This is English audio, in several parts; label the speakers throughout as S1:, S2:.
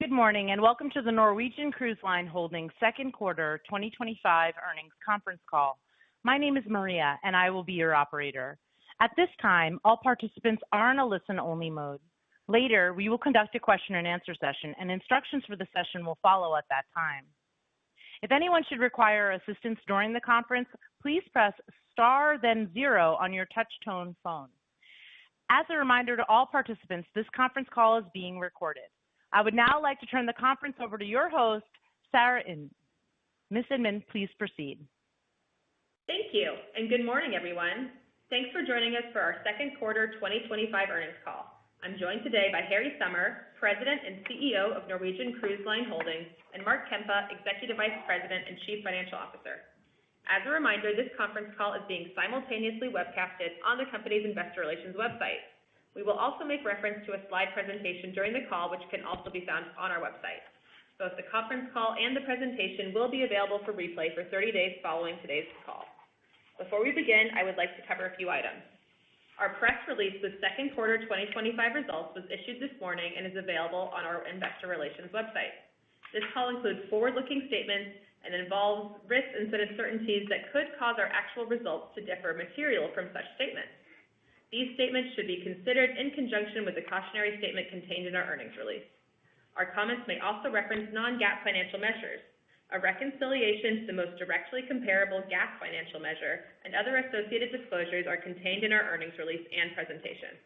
S1: Good morning and welcome to the Norwegian Cruise Line Holdings second quarter 2025 earnings conference call. My name is Maria and I will be your operator. At this time, all participants are in a listen-only mode. Later, we will conduct a question and answer session and instructions for the session will follow at that time. If anyone should require assistance during the conference, please press star then 0 on your touch-tone phone. As a reminder to all participants, this conference call is being recorded. I would now like to turn the conference over to your host, Sarah Inmon. Ms. Inmon, please proceed.
S2: Thank you, and good morning, everyone. Thanks for joining us for our second quarter 2025 earnings call. I'm joined today by Harry Sommer, President and CEO of Norwegian Cruise Line Holdings, and Mark Kempa, Executive Vice President and Chief Financial Officer. As a reminder, this conference call is being simultaneously webcasted on the company's investor relations website. We will also make reference to a slide presentation during the call, which can also be found on our website. Both the conference call and the presentation will be available for replay for 30 days following today's call. Before we begin, I would like to cover a few items. Our press release with second quarter 2025 results was issued this morning and is available on our investor relations website. This call includes forward-looking statements and involves risks and uncertainties that could cause our actual results to differ materially from such statements. These statements should be considered in conjunction with the cautionary statement contained in our earnings release. Our comments may also reference non-GAAP financial measures. A reconciliation to the most directly comparable GAAP financial measure and other associated disclosures are contained in our earnings release and presentation.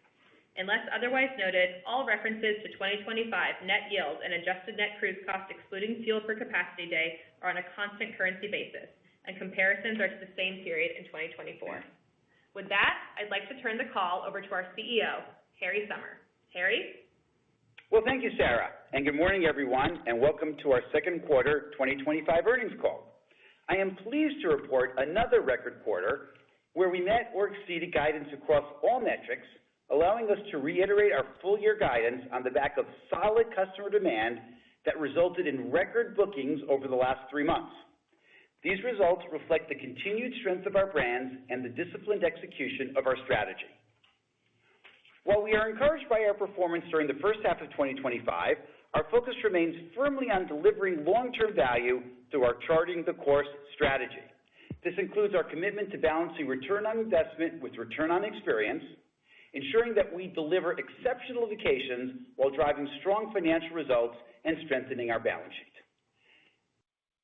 S2: Unless otherwise noted, all references to 2025 net yield and adjusted net cruise cost excluding fuel per capacity day are on a constant currency basis, and comparisons are to the same period in 2024. With that, I'd like to turn the call over to our CEO, Harry Sommer. Harry?
S3: Well, thank you, Sarah, and good morning, everyone, and welcome to our second quarter 2025 earnings call. I am pleased to report another record quarter where we met or exceeded guidance across all metrics, allowing us to reiterate our full-year guidance on the back of solid customer demand that resulted in record bookings over the last 3 months. These results reflect the continued strength of our brands and the disciplined execution of our strategy. While we are encouraged by our performance during the first half of 2025, our focus remains firmly on delivering long-term value through our Charting the Course strategy. This includes our commitment to balancing return on investment with return on experience, ensuring that we deliver exceptional vacations while driving strong financial results and strengthening our balance sheet.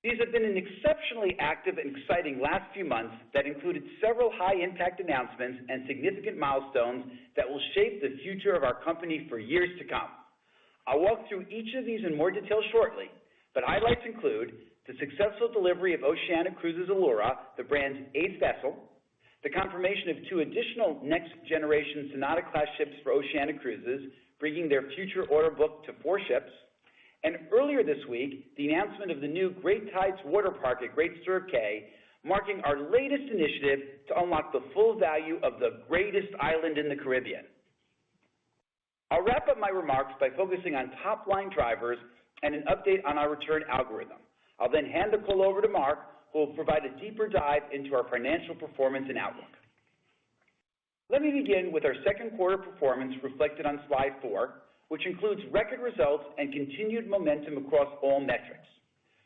S3: These have been an exceptionally active and exciting last few months that included several high-impact announcements and significant milestones that will shape the future of our company for years to come. I'll walk through each of these in more detail shortly, but highlights include the successful delivery of Oceania Cruises Allura, the brand's 8th vessel, the confirmation of 2 additional next-generation Sonata-class ships for Oceania Cruises, bringing their future order book to 4 ships, and earlier this week, the announcement of the new Great Tides Water Park at Great Stirrup Cay, marking our latest initiative to unlock the full value of the greatest island in the Caribbean. I'll wrap up my remarks by focusing on top-line drivers and an update on our return algorithm. I'll then hand the call over to Mark, who will provide a deeper dive into our financial performance and outlook. Let me begin with our second quarter performance reflected on slide 4, which includes record results and continued momentum across all metrics.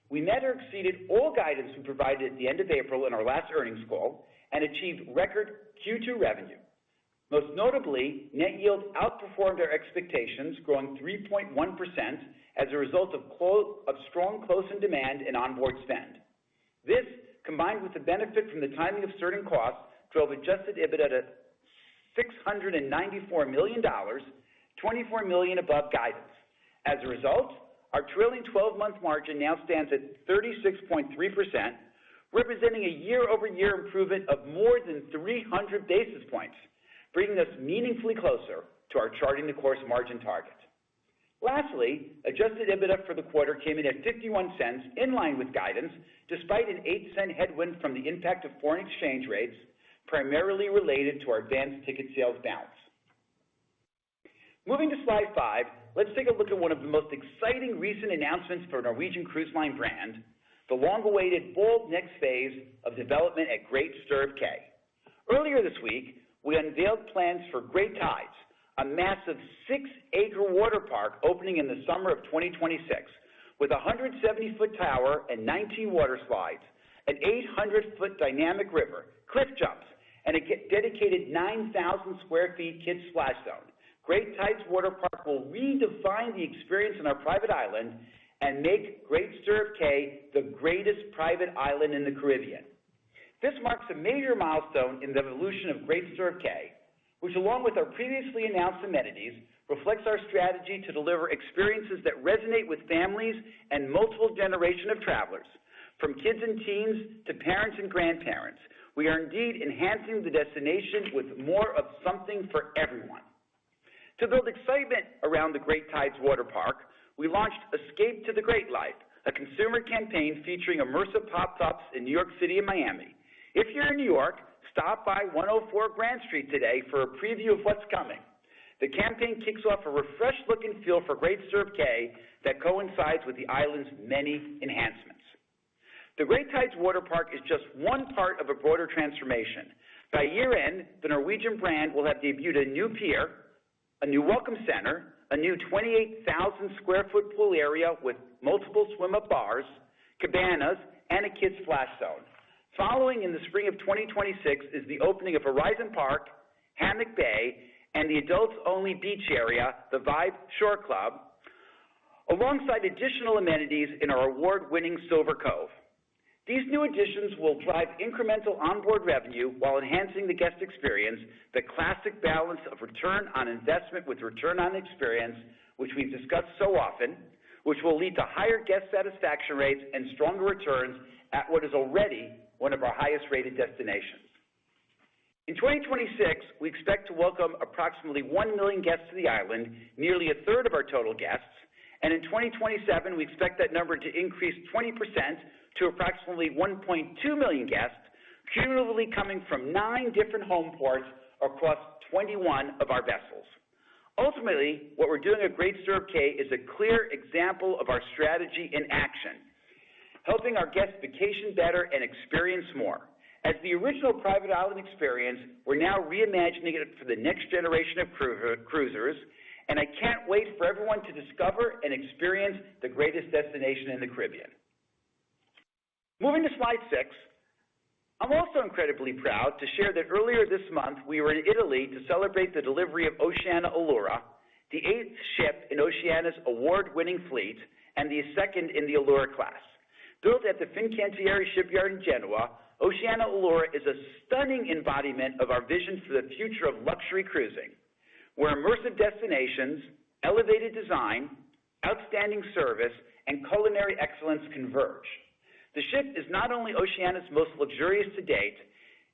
S3: We met or exceeded all guidance we provided at the end of April in our last earnings call and achieved record Q2 revenue. Most notably, net yield outperformed our expectations, growing 3.1% as a result of strong close-in demand and onboard spend. This, combined with the benefit from the timing of certain costs, drove adjusted EBITDA to $694 million, $24 million above guidance. As a result, our trailing 12-month margin now stands at 36.3%, representing a year-over-year improvement of more than 300 basis points, bringing us meaningfully closer to our Charting the Course margin target. Lastly, adjusted EBITDA for the quarter came in at 51 cents, in line with guidance, despite an 8-cent headwind from the impact of foreign exchange rates, primarily related to our advanced ticket sales balance. Moving to slide 5, let's take a look at one of the most exciting recent announcements for Norwegian Cruise Line brand, the long-awaited bold next phase of development at Great Stirrup Cay. Earlier this week, we unveiled plans for Great Tides, a massive 6-acre water park opening in the summer of 2026 with a 170-foot tower and 19 water slides, an 800-foot dynamic river, cliff jumps, and a dedicated 9,000 square feet kids splash zone. Great Tides Water Park will redefine the experience on our private island and make Great Stirrup Cay the greatest private island in the Caribbean. This marks a major milestone in the evolution of Great Stirrup Cay, which along with our previously announced amenities, reflects our strategy to deliver experiences that resonate with families and multiple generations of travelers. From kids and teens to parents and grandparents, we are indeed enhancing the destination with more of something for everyone. To build excitement around the Great Tides Water Park, we launched Escape to the Great Life, a consumer campaign featuring immersive pop-ups in New York City and Miami. If you're in New York, stop by 104 Grand Street today for a preview of what's coming. The campaign kicks off a refreshed look and feel for Great Stirrup Cay that coincides with the island's many enhancements. The Great Tides Water Park is just one part of a broader transformation. By year end, the Norwegian brand will have debuted a new pier, a new welcome center, a new 28,000 square foot pool area with multiple swim-up bars, cabanas, and a kids splash zone. Following in the spring of 2026 is the opening of Horizon Park, Hammock Bay, and the adults-only beach area, the Vibe Shore Club, alongside additional amenities in our award-winning Silver Cove. These new additions will drive incremental onboard revenue while enhancing the guest experience, the classic balance of return on investment with return on experience, which we've discussed so often, which will lead to higher guest satisfaction rates and stronger returns at what is already one of our highest-rated destinations. In 2026, we expect to welcome approximately 1 million guests to the island, nearly a third of our total guests, and in 2027, we expect that number to increase 20% to approximately 1.2 million guests, cumulatively coming from 9 different home ports across 21 of our vessels. Ultimately, what we're doing at Great Stirrup Cay is a clear example of our strategy in action, helping our guests vacation better and experience more. As the original private island experience, we're now reimagining it for the next generation of cruisers, and I can't wait for everyone to discover and experience the greatest destination in the Caribbean. Moving to slide 6, I'm also incredibly proud to share that earlier this month we were in Italy to celebrate the delivery of Oceania Allura, the 8th ship in Oceania's award-winning fleet and the 2nd in the Allura class. Built at the Fincantieri shipyard in Genoa, Oceania Allura is a stunning embodiment of our vision for the future of luxury cruising, where immersive destinations, elevated design, outstanding service, and culinary excellence converge. The ship is not only Oceania's most luxurious to date,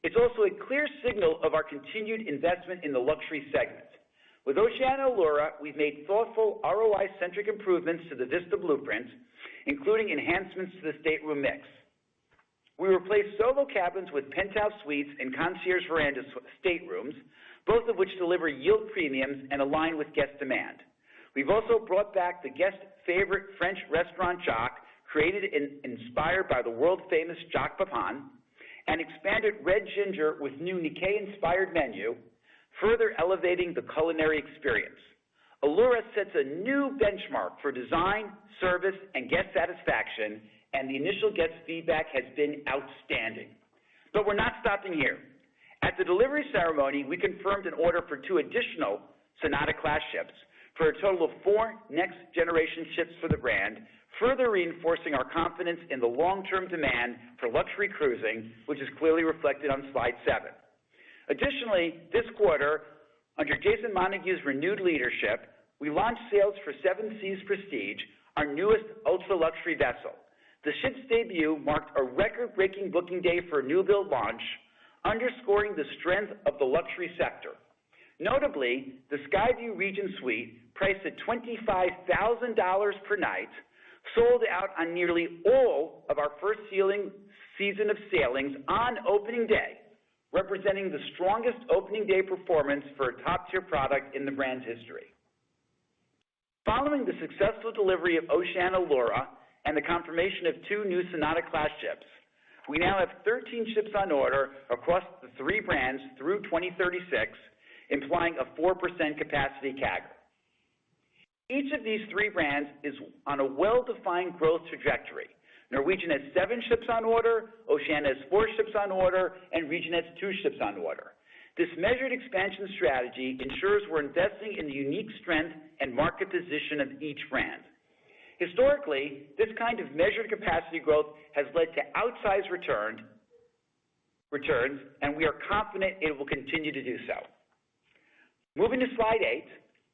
S3: it's also a clear signal of our continued investment in the luxury segment. With Oceania Allura, we've made thoughtful, ROI-centric improvements to the Vista blueprint, including enhancements to the stateroom mix. We replaced solo cabins with penthouse suites and concierge veranda staterooms, both of which deliver yield premiums and align with guest demand. We've also brought back the guest favorite French restaurant Jacques, created and inspired by the world-famous Jacques Pepin, and expanded Red Ginger with new Nikkei-inspired menu, further elevating the culinary experience. Allura sets a new benchmark for design, service, and guest satisfaction, and the initial guest feedback has been outstanding. But we're not stopping here. At the delivery ceremony, we confirmed an order for 2 additional Sonata-class ships, for a total of 4 next-generation ships for the brand, further reinforcing our confidence in the long-term demand for luxury cruising, which is clearly reflected on slide 7. Additionally, this quarter, under Jason Montague's renewed leadership, we launched sales for 7 Seas Prestige, our newest ultra-luxury vessel. The ship's debut marked a record-breaking booking day for a new-build launch, underscoring the strength of the luxury sector. Notably, the Skyview Regent Suite, priced at $25,000 per night, sold out on nearly all of our first season of sailings on opening day, representing the strongest opening day performance for a top-tier product in the brand's history. Following the successful delivery of Oceania Allura and the confirmation of 2 new Sonata-class ships, we now have 13 ships on order across the 3 brands through 2036, implying a 4% capacity CAGR. Each of these three brands is on a well-defined growth trajectory. Norwegian has 7 ships on order, Oceania has 4 ships on order, and Regent has 2 ships on order. This measured expansion strategy ensures we're investing in the unique strength and market position of each brand. Historically, this kind of measured capacity growth has led to outsized returns, and we are confident it will continue to do so. Moving to slide 8,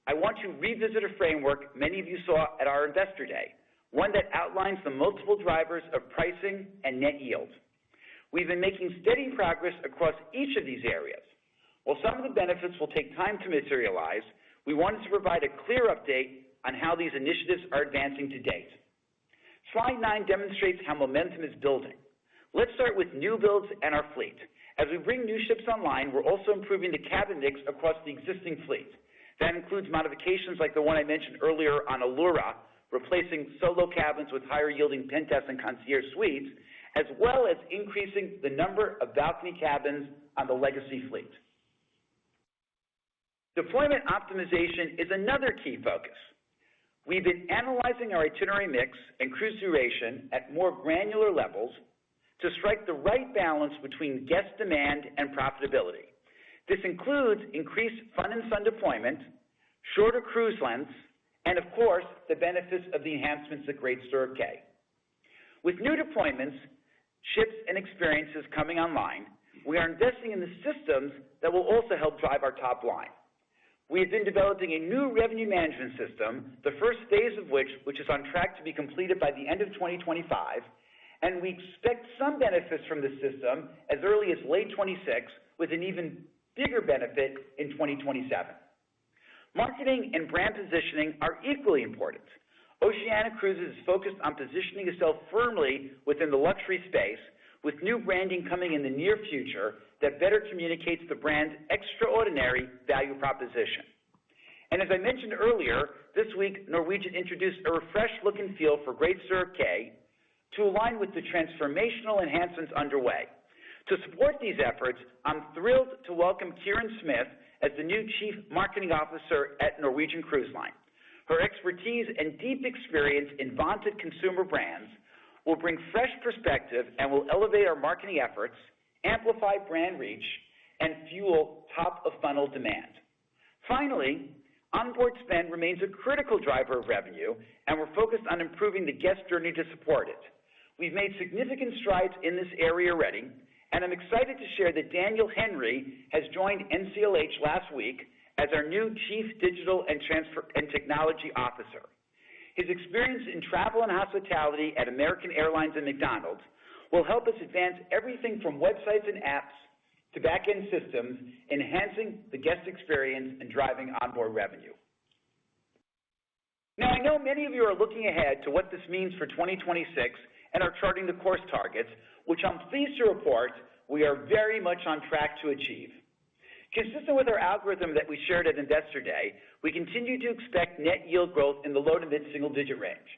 S3: I want to revisit a framework many of you saw at our Investor Day, one that outlines the multiple drivers of pricing and net yield. We've been making steady progress across each of these areas. While some of the benefits will take time to materialize, we wanted to provide a clear update on how these initiatives are advancing to date. Slide 9 demonstrates how momentum is building. Let's start with new builds and our fleet. As we bring new ships online, we're also improving the cabin mix across the existing fleet. That includes modifications like the one I mentioned earlier on Allura, replacing solo cabins with higher-yielding penthouse and concierge suites, as well as increasing the number of balcony cabins on the legacy fleet. Deployment optimization is another key focus. We've been analyzing our itinerary mix and cruise duration at more granular levels to strike the right balance between guest demand and profitability. This includes increased Fun and Sun deployment, shorter cruise lengths, and of course, the benefits of the enhancements at Great Stirrup Cay. With new deployments, ships, and experiences coming online, we are investing in the systems that will also help drive our top line. We have been developing a new revenue management system, the first phase of which is on track to be completed by the end of 2025, and we expect some benefits from the system as early as late 26, with an even bigger benefit in 2027. Marketing and brand positioning are equally important. Oceania Cruises is focused on positioning itself firmly within the luxury space, with new branding coming in the near future that better communicates the brand's extraordinary value proposition. And as I mentioned earlier, this week Norwegian introduced a refreshed look and feel for Great Stirrup Cay to align with the transformational enhancements underway. To support these efforts, I'm thrilled to welcome Kieran Smith as the new Chief Marketing Officer at Norwegian Cruise Line. Her expertise and deep experience in vaunted consumer brands will bring fresh perspective and will elevate our marketing efforts, amplify brand reach, and fuel top-of-funnel demand. Finally, onboard spend remains a critical driver of revenue, and we're focused on improving the guest journey to support it. We've made significant strides in this area already, and I'm excited to share that Daniel Henry has joined NCLH last week as our new Chief Digital and Technology Officer. His experience in travel and hospitality at American Airlines and McDonald's will help us advance everything from websites and apps to back-end systems, enhancing the guest experience and driving onboard revenue. Now, I know many of you are looking ahead to what this means for 2026 and are charting the course targets, which I'm pleased to report we are very much on track to achieve. Consistent with our algorithm that we shared at Investor Day, we continue to expect net yield growth in the low to mid-single-digit range.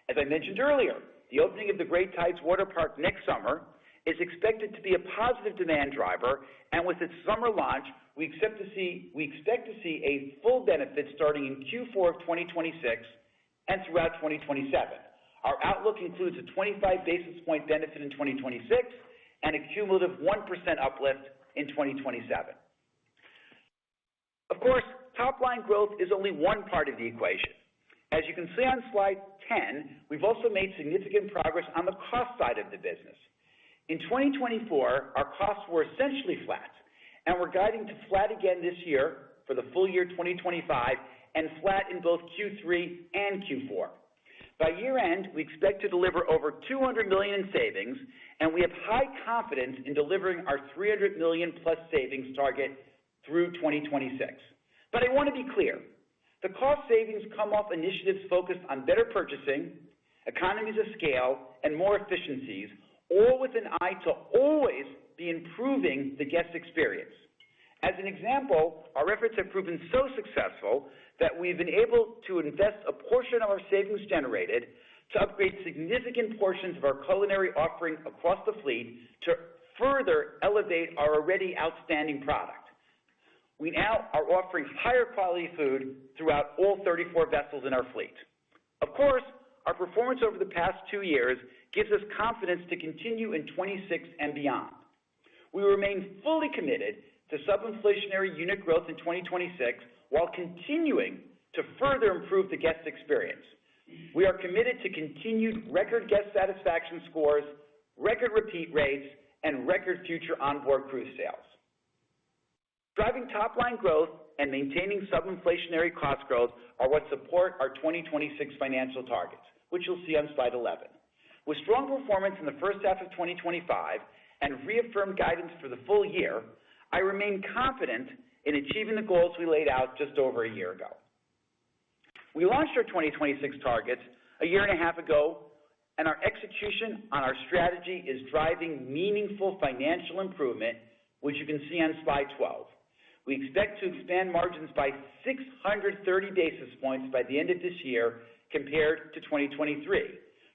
S3: As I mentioned earlier, the opening of the Great Tides Water Park next summer is expected to be a positive demand driver, and with its summer launch, we expect to see a full benefit starting in Q4 of 2026 and throughout 2027. Our outlook includes a 25 basis point benefit in 2026 and a cumulative 1% uplift in 2027. Of course, top-line growth is only one part of the equation. As you can see on slide 10, we've also made significant progress on the cost side of the business. In 2024, our costs were essentially flat, and we're guiding to flat again this year for the full year 2025 and flat in both Q3 and Q4. By year-end, we expect to deliver over $200 million in savings, and we have high confidence in delivering our $300 million plus savings target through 2026. But I want to be clear. The cost savings come off initiatives focused on better purchasing, economies of scale, and more efficiencies, all with an eye to always be improving the guest experience. As an example, our efforts have proven so successful that we've been able to invest a portion of our savings generated to upgrade significant portions of our culinary offering across the fleet to further elevate our already outstanding product. We now are offering higher quality food throughout all 34 vessels in our fleet. Of course, our performance over the past 2 years gives us confidence to continue in 26 and beyond. We remain fully committed to sub-inflationary unit growth in 2026 while continuing to further improve the guest experience. We are committed to continued record guest satisfaction scores, record repeat rates, and record future onboard cruise sales. Driving top-line growth and maintaining sub-inflationary cost growth are what support our 2026 financial targets, which you'll see on slide 11. With strong performance in the first half of 2025 and reaffirmed guidance for the full year, I remain confident in achieving the goals we laid out just over a year ago. We launched our 2026 targets a year and a half ago, and our execution on our strategy is driving meaningful financial improvement, which you can see on slide 12. We expect to expand margins by 630 basis points by the end of this year compared to 2023.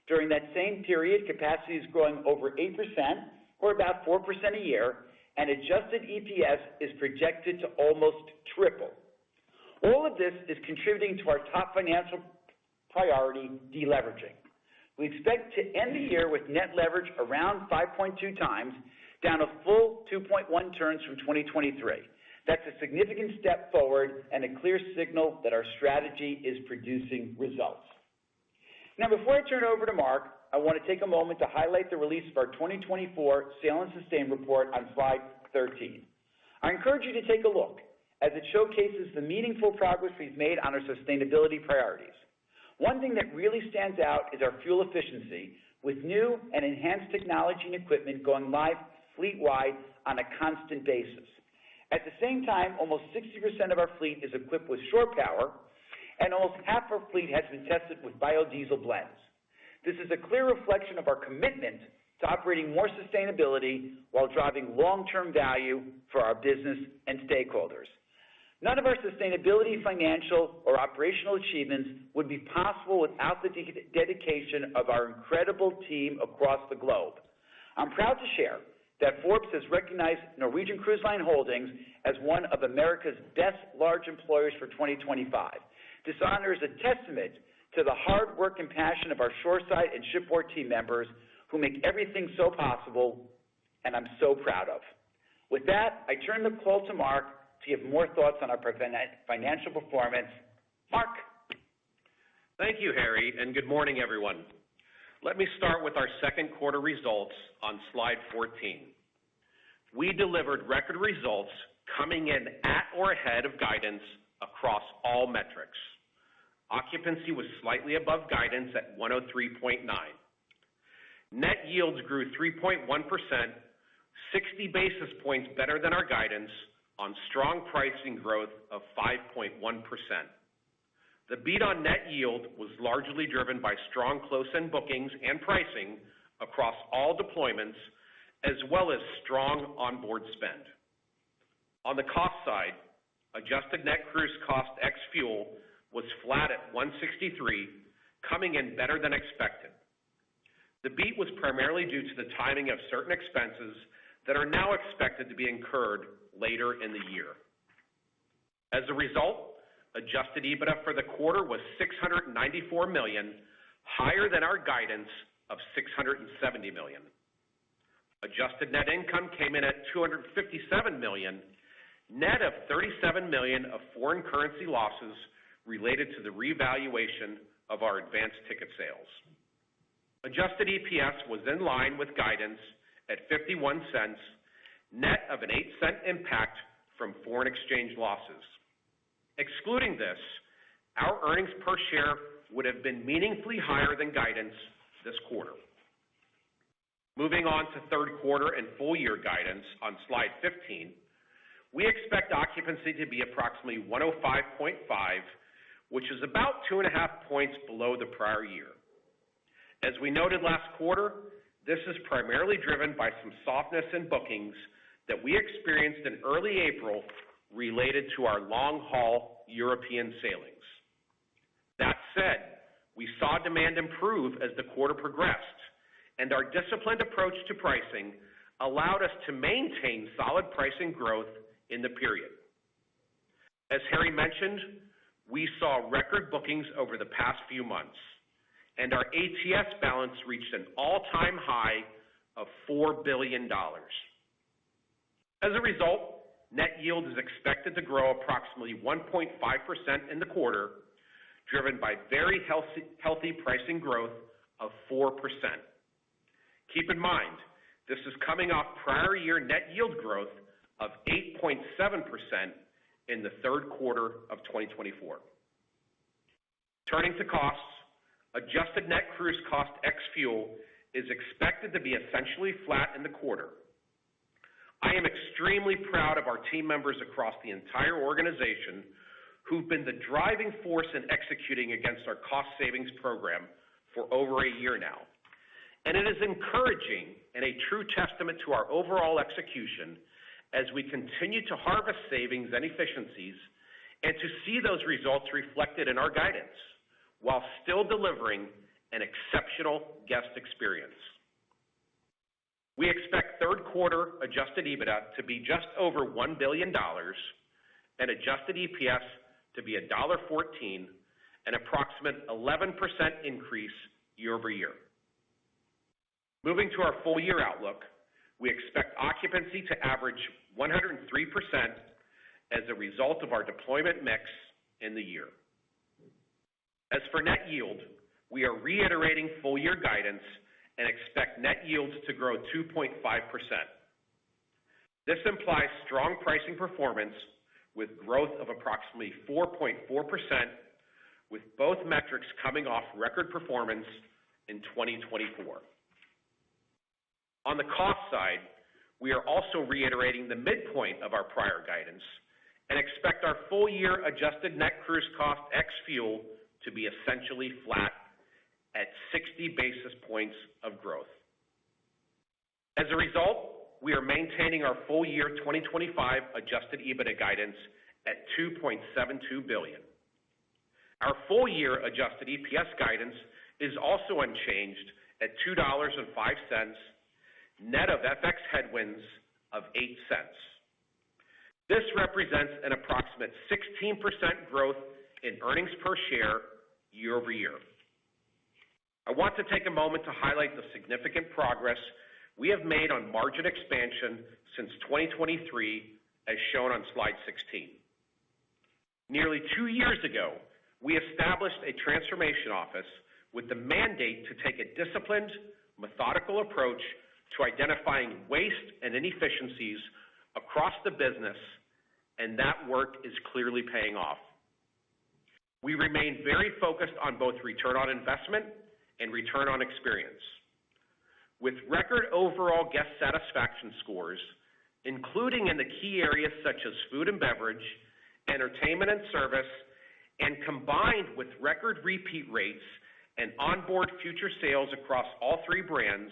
S3: During that same period, capacity is growing over 8%, or about 4% a year, and adjusted EPS is projected to almost triple. All of this is contributing to our top financial priority, deleveraging. We expect to end the year with net leverage around 5.2 times, down a full 2.1 turns from 2023. That's a significant step forward and a clear signal that our strategy is producing results. Now, before I turn it over to Mark, I want to take a moment to highlight the release of our 2024 Sail and Sustain report on slide 13. I encourage you to take a look, as it showcases the meaningful progress we've made on our sustainability priorities. One thing that really stands out is our fuel efficiency, with new and enhanced technology and equipment going live fleet-wide on a constant basis. At the same time, almost 60% of our fleet is equipped with shore power, and almost half our fleet has been tested with biodiesel blends. This is a clear reflection of our commitment to operating more sustainability while driving long-term value for our business and stakeholders. None of our sustainability, financial, or operational achievements would be possible without the dedication of our incredible team across the globe. I'm proud to share that Forbes has recognized Norwegian Cruise Line Holdings as one of America's best large employers for 2025. This honor is a testament to the hard work and passion of our shoreside and shipboard team members who make everything so possible, and I'm so proud of. With that, I turn the call to Mark to give more thoughts on our financial performance. Mark.
S4: Thank you, Harry, and good morning, everyone. Let me start with our second quarter results on slide 14. We delivered record results coming in at or ahead of guidance across all metrics. Occupancy was slightly above guidance at 103.9. Net yields grew 3.1%, 60 basis points better than our guidance on strong pricing growth of 5.1%. The beat on net yield was largely driven by strong close-in bookings and pricing across all deployments, as well as strong onboard spend. On the cost side, adjusted net cruise cost ex-fuel was flat at $163, coming in better than expected. The beat was primarily due to the timing of certain expenses that are now expected to be incurred later in the year. As a result, adjusted EBITDA for the quarter was $694 million, higher than our guidance of $670 million. Adjusted net income came in at $257 million, net of $37 million of foreign currency losses related to the revaluation of our advanced ticket sales. Adjusted EPS was in line with guidance at 51 cents, net of an 8-cent impact from foreign exchange losses. Excluding this, our earnings per share would have been meaningfully higher than guidance this quarter. Moving on to third quarter and full year guidance on slide 15, we expect occupancy to be approximately 105.5, which is about 2.5 points below the prior year. As we noted last quarter, this is primarily driven by some softness in bookings that we experienced in early April related to our long-haul European sailings. That said, we saw demand improve as the quarter progressed, and our disciplined approach to pricing allowed us to maintain solid pricing growth in the period. As Harry mentioned, we saw record bookings over the past few months, and our ATS balance reached an all-time high of $4 billion. As a result, net yield is expected to grow approximately 1.5% in the quarter, driven by very healthy pricing growth of 4%. Keep in mind, this is coming off prior year net yield growth of 8.7% in the third quarter of 2024. Turning to costs, adjusted net cruise cost ex-fuel is expected to be essentially flat in the quarter. I am extremely proud of our team members across the entire organization who've been the driving force in executing against our cost savings program for over a year now. And it is encouraging and a true testament to our overall execution as we continue to harvest savings and efficiencies and to see those results reflected in our guidance while still delivering an exceptional guest experience. We expect third quarter adjusted EBITDA to be just over $1 billion and adjusted EPS to be $1.14, an approximate 11% increase year over year. Moving to our full year outlook, we expect occupancy to average 103% as a result of our deployment mix in the year. As for net yield, we are reiterating full year guidance and expect net yields to grow 2.5%. This implies strong pricing performance with growth of approximately 4.4%, with both metrics coming off record performance in 2024. On the cost side, we are also reiterating the midpoint of our prior guidance and expect our full year adjusted net cruise cost ex-fuel to be essentially flat at 60 basis points of growth. As a result, we are maintaining our full year 2025 adjusted EBITDA guidance at $2.72 billion. Our full year adjusted EPS guidance is also unchanged at $2.05, net of FX headwinds of 8 cents. This represents an approximate 16% growth in earnings per share year over year. I want to take a moment to highlight the significant progress we have made on margin expansion since 2023, as shown on slide 16. Nearly 2 years ago, we established a transformation office with the mandate to take a disciplined, methodical approach to identifying waste and inefficiencies across the business, and that work is clearly paying off. We remain very focused on both return on investment and return on experience. With record overall guest satisfaction scores, including in the key areas such as food and beverage, entertainment and service, and combined with record repeat rates and onboard future sales across all three brands,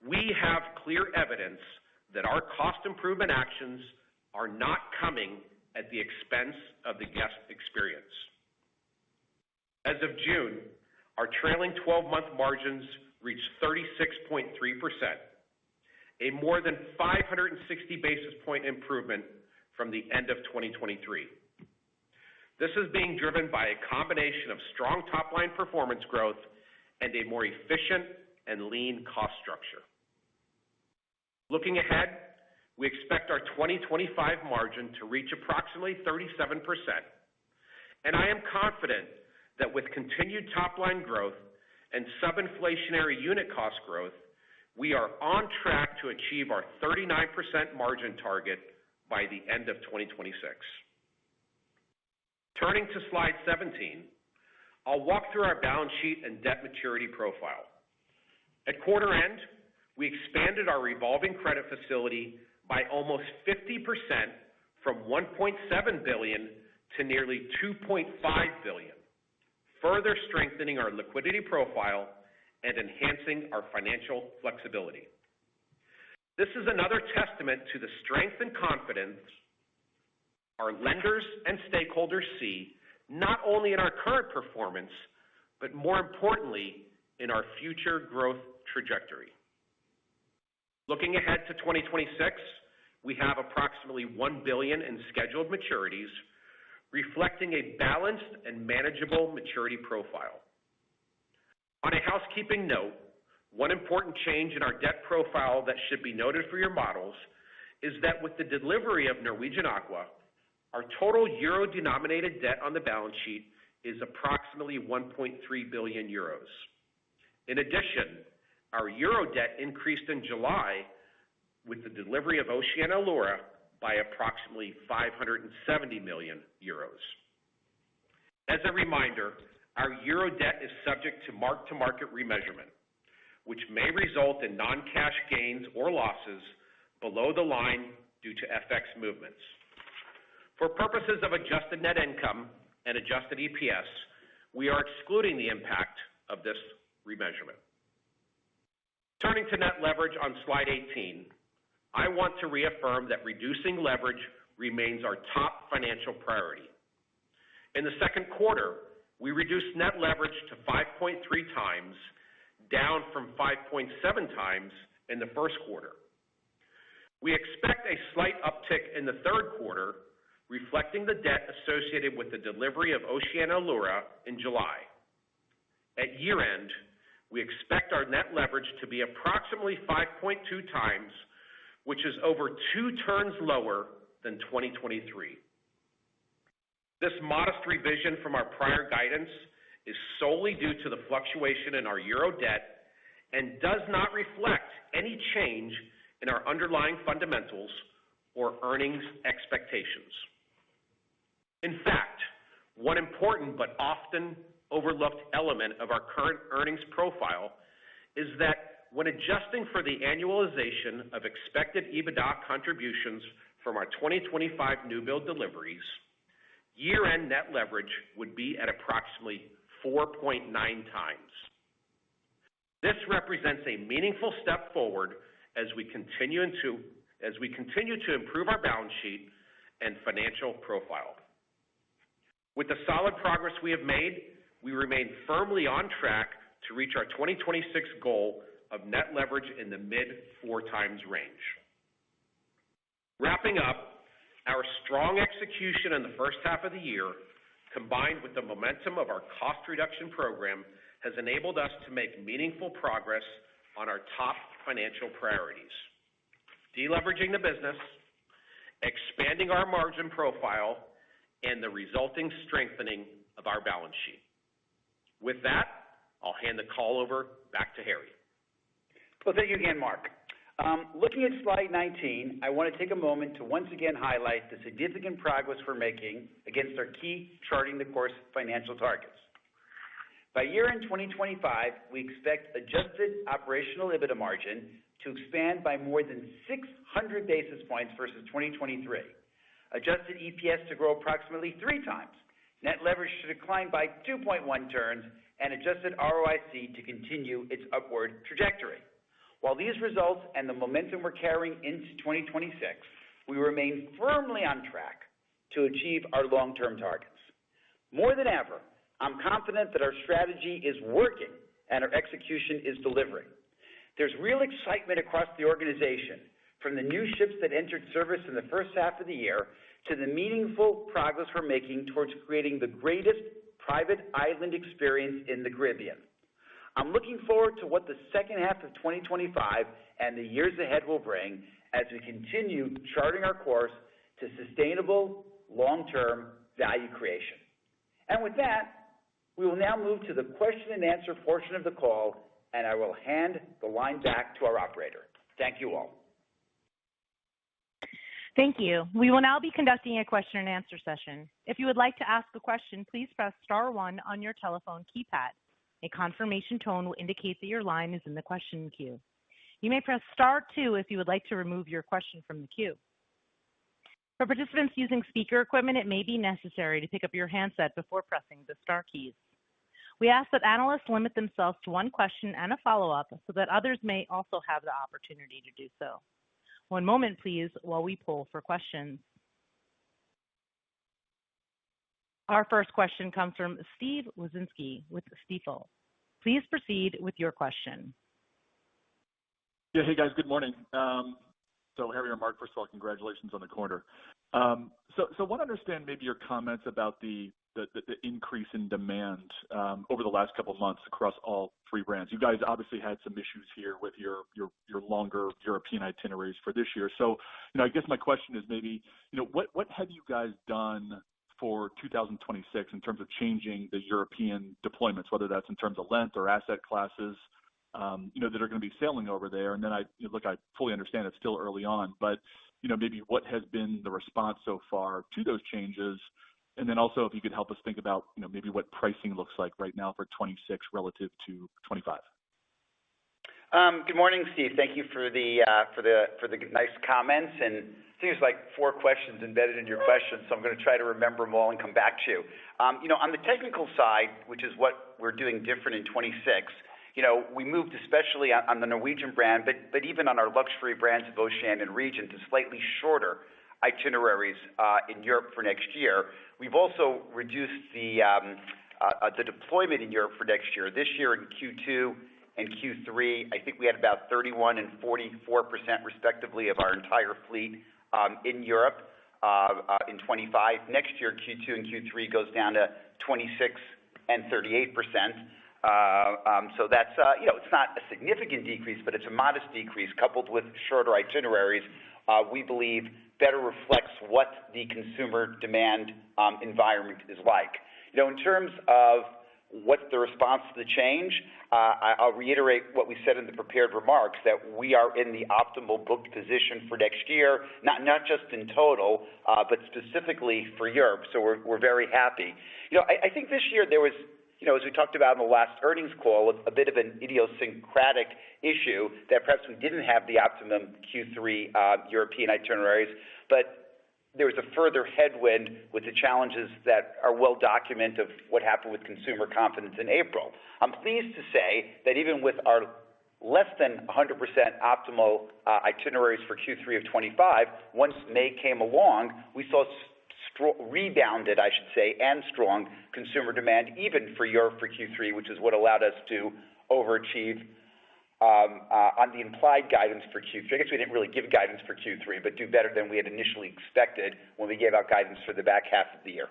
S4: we have clear evidence that our cost improvement actions are not coming at the expense of the guest experience. As of June, our trailing 12-month margins reached 36.3%, a more than 560 basis point improvement from the end of 2023. This is being driven by a combination of strong top-line performance growth and a more efficient and lean cost structure. Looking ahead, we expect our 2025 margin to reach approximately 37%, and I am confident that with continued top-line growth and sub-inflationary unit cost growth, we are on track to achieve our 39% margin target by the end of 2026. Turning to slide 17, I'll walk through our balance sheet and debt maturity profile. At quarter end, we expanded our revolving credit facility by almost 50% from $1.7 billion to nearly $2.5 billion, further strengthening our liquidity profile and enhancing our financial flexibility. This is another testament to the strength and confidence our lenders and stakeholders see, not only in our current performance, but more importantly, in our future growth trajectory. Looking ahead to 2026, we have approximately $1 billion in scheduled maturities, reflecting a balanced and manageable maturity profile. On a housekeeping note, one important change in our debt profile that should be noted for your models is that with the delivery of Norwegian Aqua, our total euro-denominated debt on the balance sheet is approximately 1.3 billion euros. In addition, our euro debt increased in July with the delivery of Oceania Allura by approximately 570 million euros. As a reminder, our euro debt is subject to mark-to-market remeasurement, which may result in non-cash gains or losses below the line due to FX movements. For purposes of adjusted net income and adjusted EPS, we are excluding the impact of this remeasurement. Turning to net leverage on slide 18, I want to reaffirm that reducing leverage remains our top financial priority. In the second quarter, we reduced net leverage to 5.3 times, down from 5.7 times in the first quarter. We expect a slight uptick in the third quarter, reflecting the debt associated with the delivery of Oceania Allura in July. At year-end, we expect our net leverage to be approximately 5.2 times, which is over 2 turns lower than 2023. This modest revision from our prior guidance is solely due to the fluctuation in our euro debt and does not reflect any change in our underlying fundamentals or earnings expectations. In fact, one important but often overlooked element of our current earnings profile is that when adjusting for the annualization of expected EBITDA contributions from our 2025 new build deliveries, year-end net leverage would be at approximately 4.9 times. This represents a meaningful step forward as we continue to improve our balance sheet and financial profile. With the solid progress we have made, we remain firmly on track to reach our 2026 goal of net leverage in the mid-4 times range. Wrapping up, our strong execution in the first half of the year, combined with the momentum of our cost reduction program, has enabled us to make meaningful progress on our top financial priorities: deleveraging the business, expanding our margin profile, and the resulting strengthening of our balance sheet. With that, I'll hand the call over back to Harry.
S3: Well, thank you again, Mark. Looking at slide 19, I want to take a moment to once again highlight the significant progress we're making against our key charting the course financial targets. By year-end 2025, we expect adjusted operational EBITDA margin to expand by more than 600 basis points versus 2023, adjusted EPS to grow approximately 3 times, net leverage to decline by 2.1 turns, and adjusted ROIC to continue its upward trajectory. While these results and the momentum we're carrying into 2026, we remain firmly on track to achieve our long-term targets. More than ever, I'm confident that our strategy is working and our execution is delivering. There's real excitement across the organization, from the new ships that entered service in the first half of the year to the meaningful progress we're making towards creating the greatest private island experience in the Caribbean. I'm looking forward to what the second half of 2025 and the years ahead will bring as we continue charting our course to sustainable, long-term value creation. And with that, we will now move to the question and answer portion of the call, and I will hand the line back to our operator. Thank you all.
S1: Thank you. We will now be conducting a question and answer session. If you would like to ask a question, please press star 1 on your telephone keypad. A confirmation tone will indicate that your line is in the question queue. You may press star 2 if you would like to remove your question from the queue. For participants using speaker equipment, it may be necessary to pick up your handset before pressing the star keys. We ask that analysts limit themselves to one question and a follow-up so that others may also have the opportunity to do so. One moment, please, while we poll for questions. Our first question comes from Steve Wieczynski with Stifel. Please proceed with your question.
S5: Yeah, hey guys, good morning. So Harry or Mark, first of all, congratulations on the quarter. So want to understand maybe your comments about the increase in demand over the last couple of months across all three brands. You guys obviously had some issues here with your longer European itineraries for this year. So, I guess my question is maybe, what have you guys done for 2026 in terms of changing the European deployments, whether that's in terms of length or asset classes, that are going to be sailing over there? And then I fully understand it's still early on, but, maybe what has been the response so far to those changes? And then also if you could help us think about, maybe what pricing looks like right now for 26 relative to 25.
S3: Good morning, Steve. Thank you for the nice comments. And I think there's like 4 questions embedded in your question, so I'm going to try to remember them all and come back to you. On the technical side, which is what we're doing different in 26, we moved especially on the Norwegian brand, but even on our luxury brands of Oceania and Regent to slightly shorter itineraries in Europe for next year. We've also reduced the deployment in Europe for next year. This year in Q2 and Q3, I think we had about 31 and 44% respectively of our entire fleet in Europe in 25. Next year, Q2 and Q3 goes down to 26 and 38%. So that's, it's not a significant decrease, but it's a modest decrease coupled with shorter itineraries. We believe better reflects what the consumer demand environment is like. In terms of what's the response to the change, I'll reiterate what we said in the prepared remarks, that we are in the optimal booked position for next year, not just in total, but specifically for Europe. So we're very happy. I think this year there was, as we talked about in the last earnings call, a bit of an idiosyncratic issue that perhaps we didn't have the optimum Q3 European itineraries, but there was a further headwind with the challenges that are well documented of what happened with consumer confidence in April. I'm pleased to say that even with our less than 100% optimal itineraries for Q3 of 25, once May came along, we saw rebounded, I should say, and strong consumer demand, even for Europe for Q3, which is what allowed us to overachieve on the implied guidance for Q3. I guess we didn't really give guidance for Q3, but do better than we had initially expected when we gave out guidance for the back half of the year.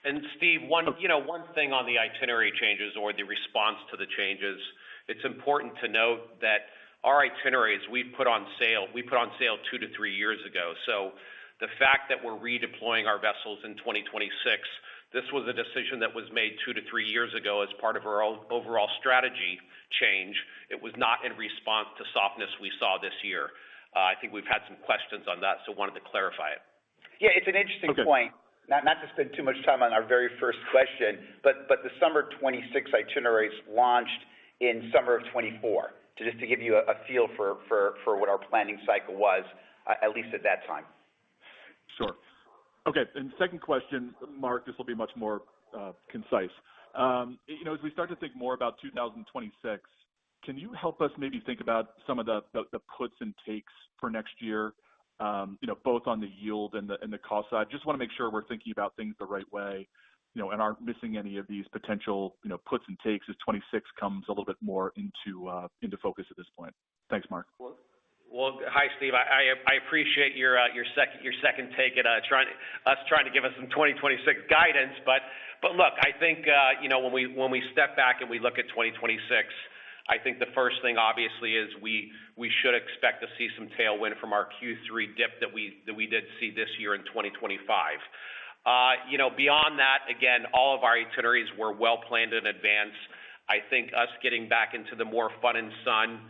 S4: And Steve, one thing on the itinerary changes or the response to the changes, it's important to note that our itineraries we put on sale 2 to 3 years ago. So the fact that we're redeploying our vessels in 2026, this was a decision that was made 2 to 3 years ago as part of our overall strategy change. It was not in response to softness we saw this year. I think we've had some questions on that, so wanted to clarify it.
S3: Yeah, it's an interesting point. Not to spend too much time on our very first question, but the summer 26 itineraries launched in summer of 24, just to give you a feel for what our planning cycle was, at least at that time.
S5: Sure. Okay, and second question, Mark, this will be much more concise. As we start to think more about 2026, can you help us maybe think about some of the puts and takes for next year, both on the yield and the cost side? Just want to make sure we're thinking about things the right way, and aren't missing any of these potential, puts and takes as 26 comes a little bit more into focus at this point. Thanks, Mark.
S4: Well, hi, Steve. I appreciate your second take at trying to give us some 2026 guidance, but look, I think when we step back and we look at 2026, I think the first thing obviously is we should expect to see some tailwind from our Q3 dip that we did see this year in 2025. Beyond that, again, all of our itineraries were well planned in advance. I think us getting back into the more fun and sun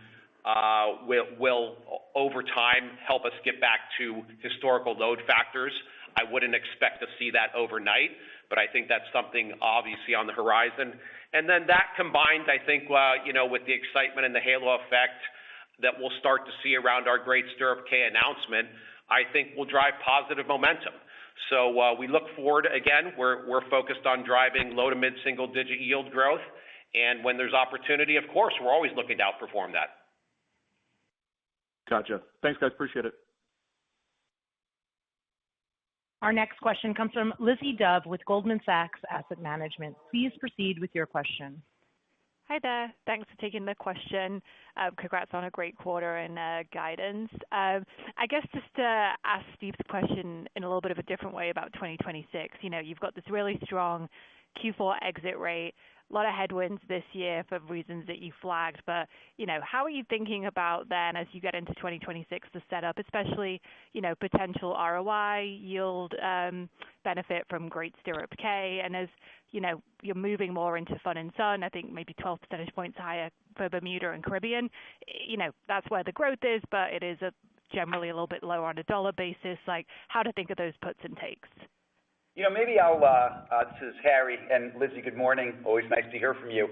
S4: will over time help us get back to historical load factors. I wouldn't expect to see that overnight, but I think that's something obviously on the horizon. And then that combined, I think, with the excitement and the halo effect that we'll start to see around our Great Stirrup Cay announcement, I think will drive positive momentum. So we look forward, again, we're focused on driving low to mid single digit yield growth. And when there's opportunity, of course, we're always looking to outperform that.
S5: Gotcha. Thanks, guys. Appreciate it.
S1: Our next question comes from Lizzie Dove with Goldman Sachs Asset Management. Please proceed with your question.
S6: Hi there. Thanks for taking the question. Congrats on a great quarter and guidance. I guess just to ask Steve's question in a little bit of a different way about 2026. You've got this really strong Q4 exit rate, a lot of headwinds this year for reasons that you flagged. But, how are you thinking about then as you get into 2026, the setup, especially, potential ROI, yield benefit from Great Stirrup Cay, and as you're moving more into Fun and Sun, I think maybe 12 percentage points higher for Bermuda and Caribbean. That's where the growth is, but it is generally a little bit lower on a dollar basis. Like, how to think of those puts and takes?
S3: Maybe I'll, this is Harry, and Lizzie, good morning. Always nice to hear from you.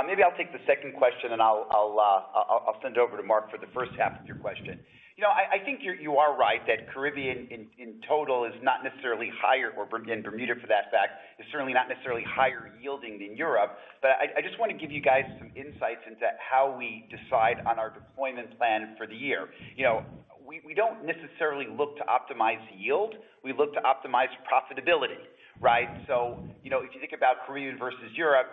S3: Maybe I'll take the second question, and I'll send it over to Mark for the first half of your question. I think you are right that Caribbean in total is not necessarily higher, or in Bermuda for that fact, is certainly not necessarily higher yielding than Europe. But I just want to give you guys some insights into how we decide on our deployment plan for the year. We don't necessarily look to optimize yield. We look to optimize profitability, right? So, if you think about Caribbean versus Europe,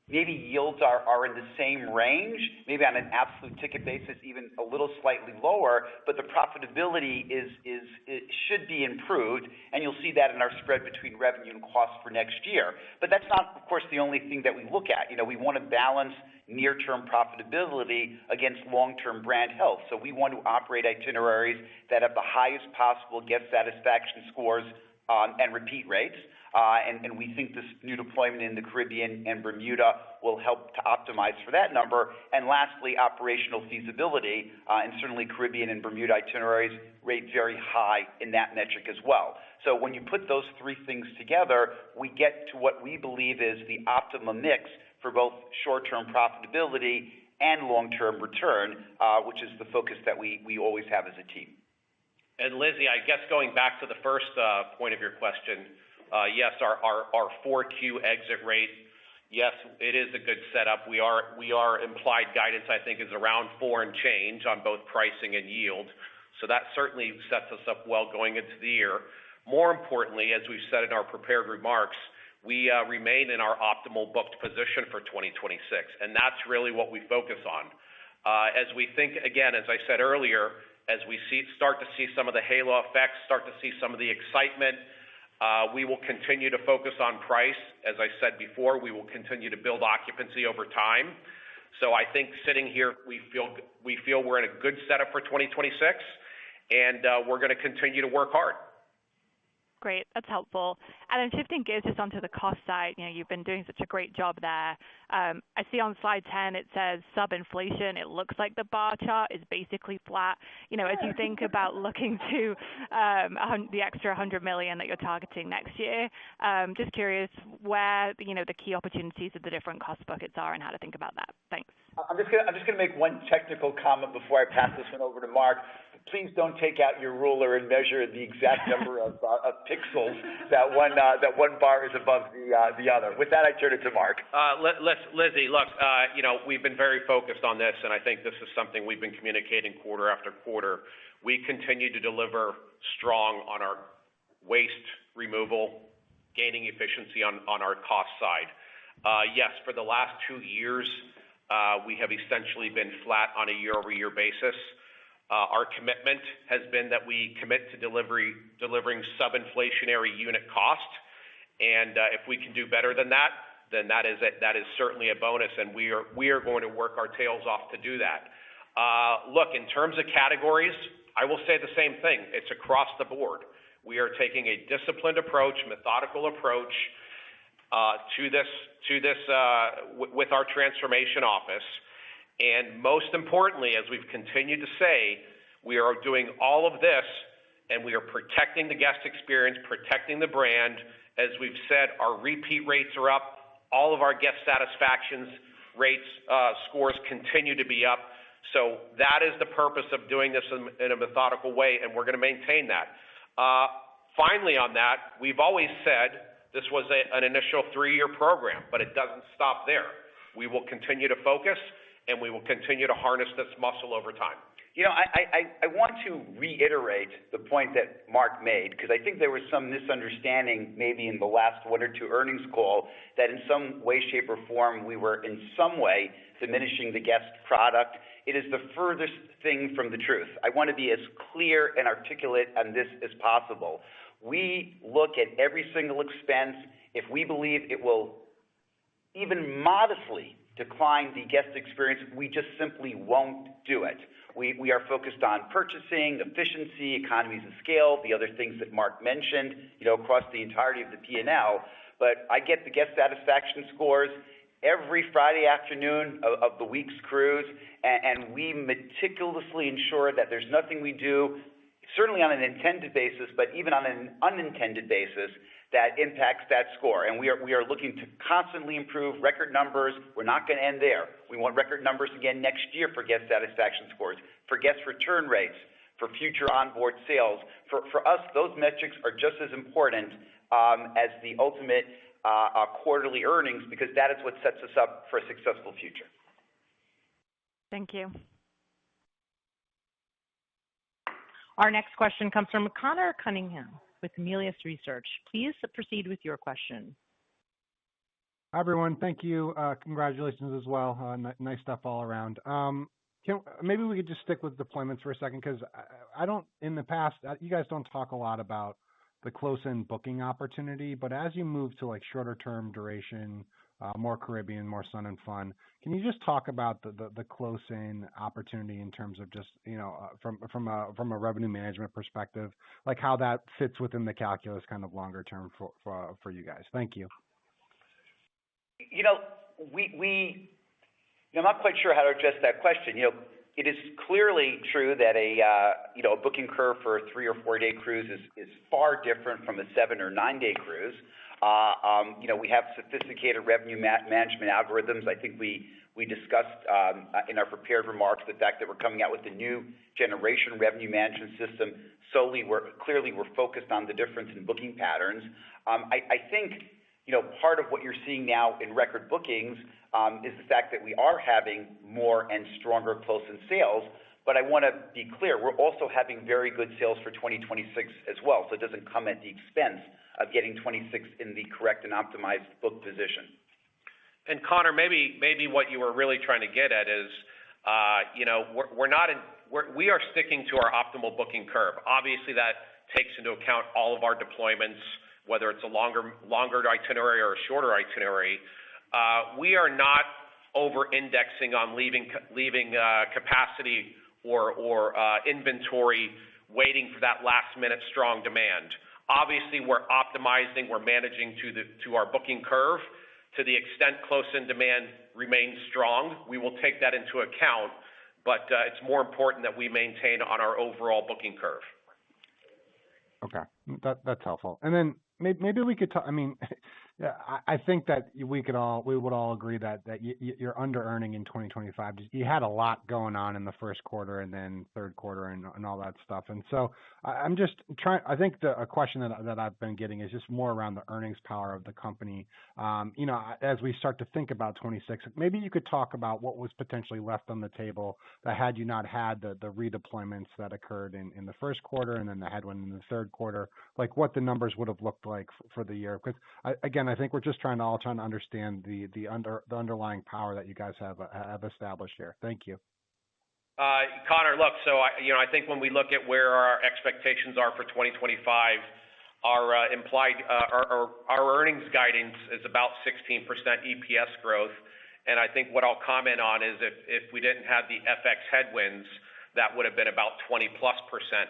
S3: maybe yields are in the same range, maybe on an absolute ticket basis, even a little slightly lower, but the profitability it should be improved, and you'll see that in our spread between revenue and cost for next year. But that's not, of course, the only thing that we look at. We want to balance near-term profitability against long-term brand health. So we want to operate itineraries that have the highest possible guest satisfaction scores and repeat rates. And we think this new deployment in the Caribbean and Bermuda will help to optimize for that number. And lastly, operational feasibility, and certainly Caribbean and Bermuda itineraries rate very high in that metric as well. So when you put those three things together, we get to what we believe is the optimum mix for both short-term profitability and long-term return, which is the focus that we always have as a team.
S4: And Lizzie, I guess going back to the first point of your question, yes, our 4Q exit rate, yes, it is a good setup. We are implied guidance, I think, is around 4 and change on both pricing and yield. So that certainly sets us up well going into the year. More importantly, as we've said in our prepared remarks, we remain in our optimal booked position for 2026, and that's really what we focus on. As we think, again, as I said earlier, as we start to see some of the halo effects, start to see some of the excitement, we will continue to focus on price. As I said before, we will continue to build occupancy over time. So I think sitting here, we feel we're in a good setup for 2026, and we're going to continue to work hard.
S6: Great. That's helpful. And then shifting gears just onto the cost side, you've been doing such a great job there. I see on slide 10, it says sub-inflation. It looks like the bar chart is basically flat. As you think about looking to the extra $100 million that you're targeting next year, just curious where, the key opportunities of the different cost buckets are and how to think about that. Thanks.
S3: I'm just going to make one technical comment before I pass this one over to Mark. Please don't take out your ruler and measure the exact number of pixels that one bar is above the other. With that, I turn it to Mark.
S4: Lizzie, look, we've been very focused on this, and I think this is something we've been communicating quarter after quarter. We continue to deliver strong on our waste removal, gaining efficiency on our cost side. Yes, for the last 2 years, we have essentially been flat on a year-over-year basis. Our commitment has been that we commit to delivering sub-inflationary unit cost, and if we can do better than that, then that is certainly a bonus, and we are going to work our tails off to do that. Look, in terms of categories, I will say the same thing. It's across the board. We are taking a disciplined approach, methodical approach to this with our transformation office. And most importantly, as we've continued to say, we are doing all of this, and we are protecting the guest experience, protecting the brand. As we've said, our repeat rates are up. All of our guest satisfaction scores continue to be up. So that is the purpose of doing this in a methodical way, and we're going to maintain that. Finally on that, we've always said this was an initial 3-year program, but it doesn't stop there. We will continue to focus, and we will continue to harness this muscle over time.
S3: I want to reiterate the point that Mark made, because I think there was some misunderstanding maybe in the last one or two earnings call that in some way, shape, or form we were in some way diminishing the guest product. It is the furthest thing from the truth. I want to be as clear and articulate on this as possible. We look at every single expense. If we believe it will even modestly decline the guest experience, we just simply won't do it. We are focused on purchasing, efficiency, economies of scale, the other things that Mark mentioned, across the entirety of the P&L. But I get the guest satisfaction scores every Friday afternoon of the week's cruise, and we meticulously ensure that there's nothing we do, certainly on an intended basis, but even on an unintended basis, that impacts that score. And we are looking to constantly improve record numbers. We're not going to end there. We want record numbers again next year for guest satisfaction scores, for guest return rates, for future onboard sales. For us, those metrics are just as important as the ultimate quarterly earnings, because that is what sets us up for a successful future.
S6: Thank you.
S1: Our next question comes from Connor Cunningham with Melius Research. Please proceed with your question.
S7: Hi, everyone. Thank you. Congratulations as well. Nice stuff all around. Maybe we could just stick with deployments for a second, because I don't, in the past, you guys don't talk a lot about the close-in booking opportunity, but as you move to like shorter term duration, more Caribbean, more sun and fun, can you just talk about the close-in opportunity in terms of just, from a revenue management perspective, like how that fits within the calculus kind of longer term for you guys? Thank you.
S3: I'm not quite sure how to address that question. It is clearly true that a booking curve for a 3 or 4 day cruise is far different from a 7 or 9 day cruise. We have sophisticated revenue management algorithms. I think we discussed in our prepared remarks the fact that we're coming out with a new generation revenue management system. Clearly we're focused on the difference in booking patterns. I think part of what you're seeing now in record bookings is the fact that we are having more and stronger close-in sales. But I want to be clear, we're also having very good sales for 2026 as well. So it doesn't come at the expense of getting 26 in the correct and optimized book position.
S4: And Connor, maybe what you were really trying to get at is, we are sticking to our optimal booking curve. Obviously, that takes into account all of our deployments, whether it's a longer itinerary or a shorter itinerary. We are not over-indexing on leaving capacity or inventory waiting for that last-minute strong demand. Obviously, we're optimizing, we're managing to our booking curve. To the extent close-in demand remains strong, we will take that into account, but it's more important that we maintain on our overall booking curve.
S7: Okay, that's helpful. And then maybe we could talk. I think that we would all agree that you're under earning in 2025. You had a lot going on in the first quarter and then third quarter and all that stuff. And so I'm just trying. I think a question that I've been getting is just more around the earnings power of the company. As we start to think about 26, maybe you could talk about what was potentially left on the table that had you not had the redeployments that occurred in the first quarter and then the headwind in the third quarter, like what the numbers would have looked like for the year. Because I think we're just trying to understand the underlying power that you guys have established here. Thank you.
S4: Connor, look, so I think when we look at where our expectations are for 2025, our implied our earnings guidance is about 16% EPS growth, and I think what I'll comment on is if we didn't have the FX headwinds, that would have been about 20+%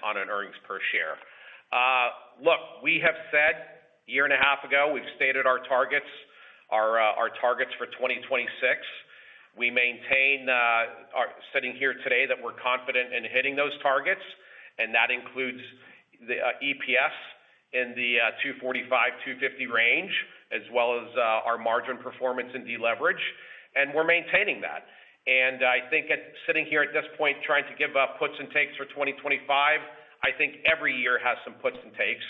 S4: on an earnings per share. Look, we have said a year and a half ago, we've stated our targets, our targets for 2026. We maintain, sitting here today, that we're confident in hitting those targets, and that includes the EPS in the 245, 250 range, as well as our margin performance and deleverage, and we're maintaining that. And I think sitting here at this point, trying to give puts and takes for 2025, I think every year has some puts and takes.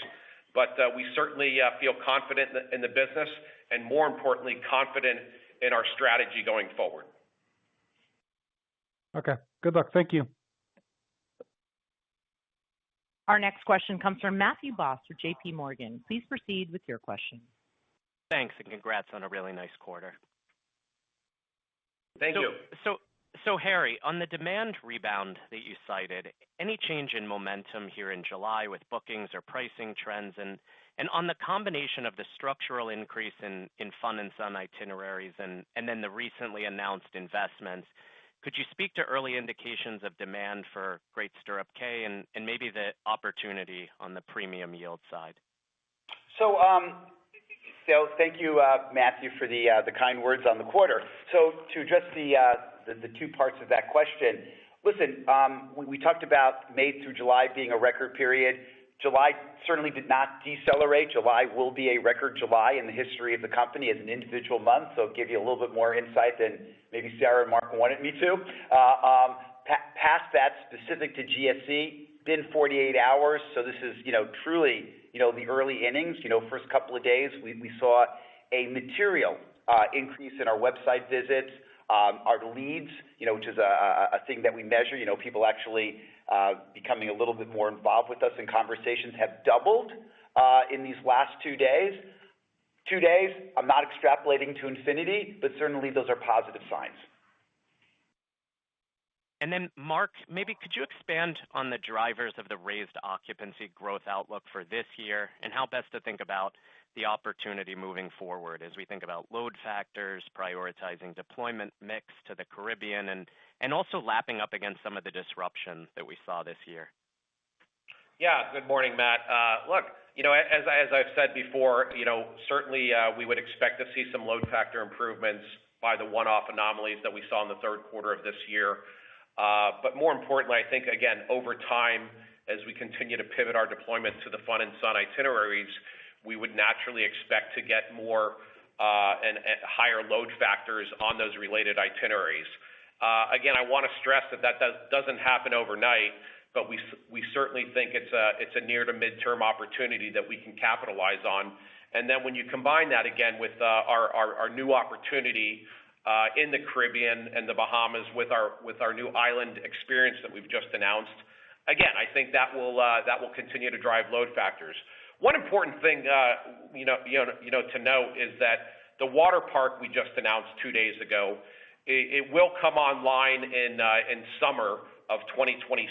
S4: But we certainly feel confident in the business and, more importantly, confident in our strategy going forward.
S7: Okay. Good luck. Thank you.
S1: Our next question comes from Matthew Boss with JP Morgan. Please proceed with your question.
S8: Thanks, and congrats on a really nice quarter.
S4: Thank you.
S8: So Harry, on the demand rebound that you cited, any change in momentum here in July with bookings or pricing trends? And on the combination of the structural increase in fun and sun itineraries and then the recently announced investments, could you speak to early indications of demand for Great Stirrup Cay and maybe the opportunity on the premium yield side?
S3: So thank you, Matthew, for the kind words on the quarter. So to address the two parts of that question, listen, we talked about May through July being a record period. July certainly did not decelerate. July will be a record July in the history of the company as an individual month, so it'll give you a little bit more insight than maybe Sarah and Mark wanted me to. Past that, specific to GSC, been 48 hours, so this is, truly, the early innings. First couple of days, we saw a material increase in our website visits. Our leads, which is a thing that we measure, people actually becoming a little bit more involved with us in conversations, have doubled in these last 2 days. 2 days, I'm not extrapolating to infinity, but certainly those are positive signs.
S8: And then, Mark, maybe could you expand on the drivers of the raised occupancy growth outlook for this year and how best to think about the opportunity moving forward as we think about load factors, prioritizing deployment mix to the Caribbean, and also lapping up against some of the disruption that we saw this year?
S4: Yeah, good morning, Matt. Look, as I've said before, certainly we would expect to see some load factor improvements by the one-off anomalies that we saw in the third quarter of this year. But more importantly, I think, again, over time, as we continue to pivot our deployment to the fun and sun itineraries, we would naturally expect to get more and higher load factors on those related itineraries. Again, I want to stress that doesn't happen overnight, but we certainly think it's a near to midterm opportunity that we can capitalize on. And then when you combine that again with our new opportunity in the Caribbean and the Bahamas with our new island experience that we've just announced, again, I think that will continue to drive load factors. One important thing, to note is that the water park we just announced 2 days ago, it will come online in summer of 2026.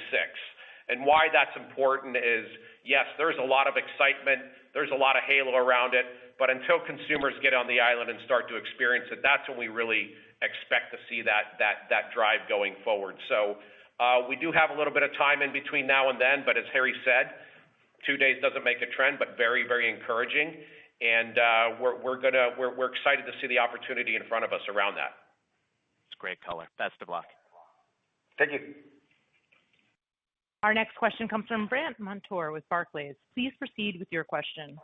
S4: And why that's important is, yes, there's a lot of excitement, there's a lot of halo around it, but until consumers get on the island and start to experience it, that's when we really expect to see that drive going forward. So we do have a little bit of time in between now and then, but as Harry said, 2 days doesn't make a trend, but very, very encouraging. And we're excited to see the opportunity in front of us around that.
S8: It's great color. Best of luck.
S3: Thank you.
S1: Our next question comes from Brandt Montour with Barclays. Please proceed with your question.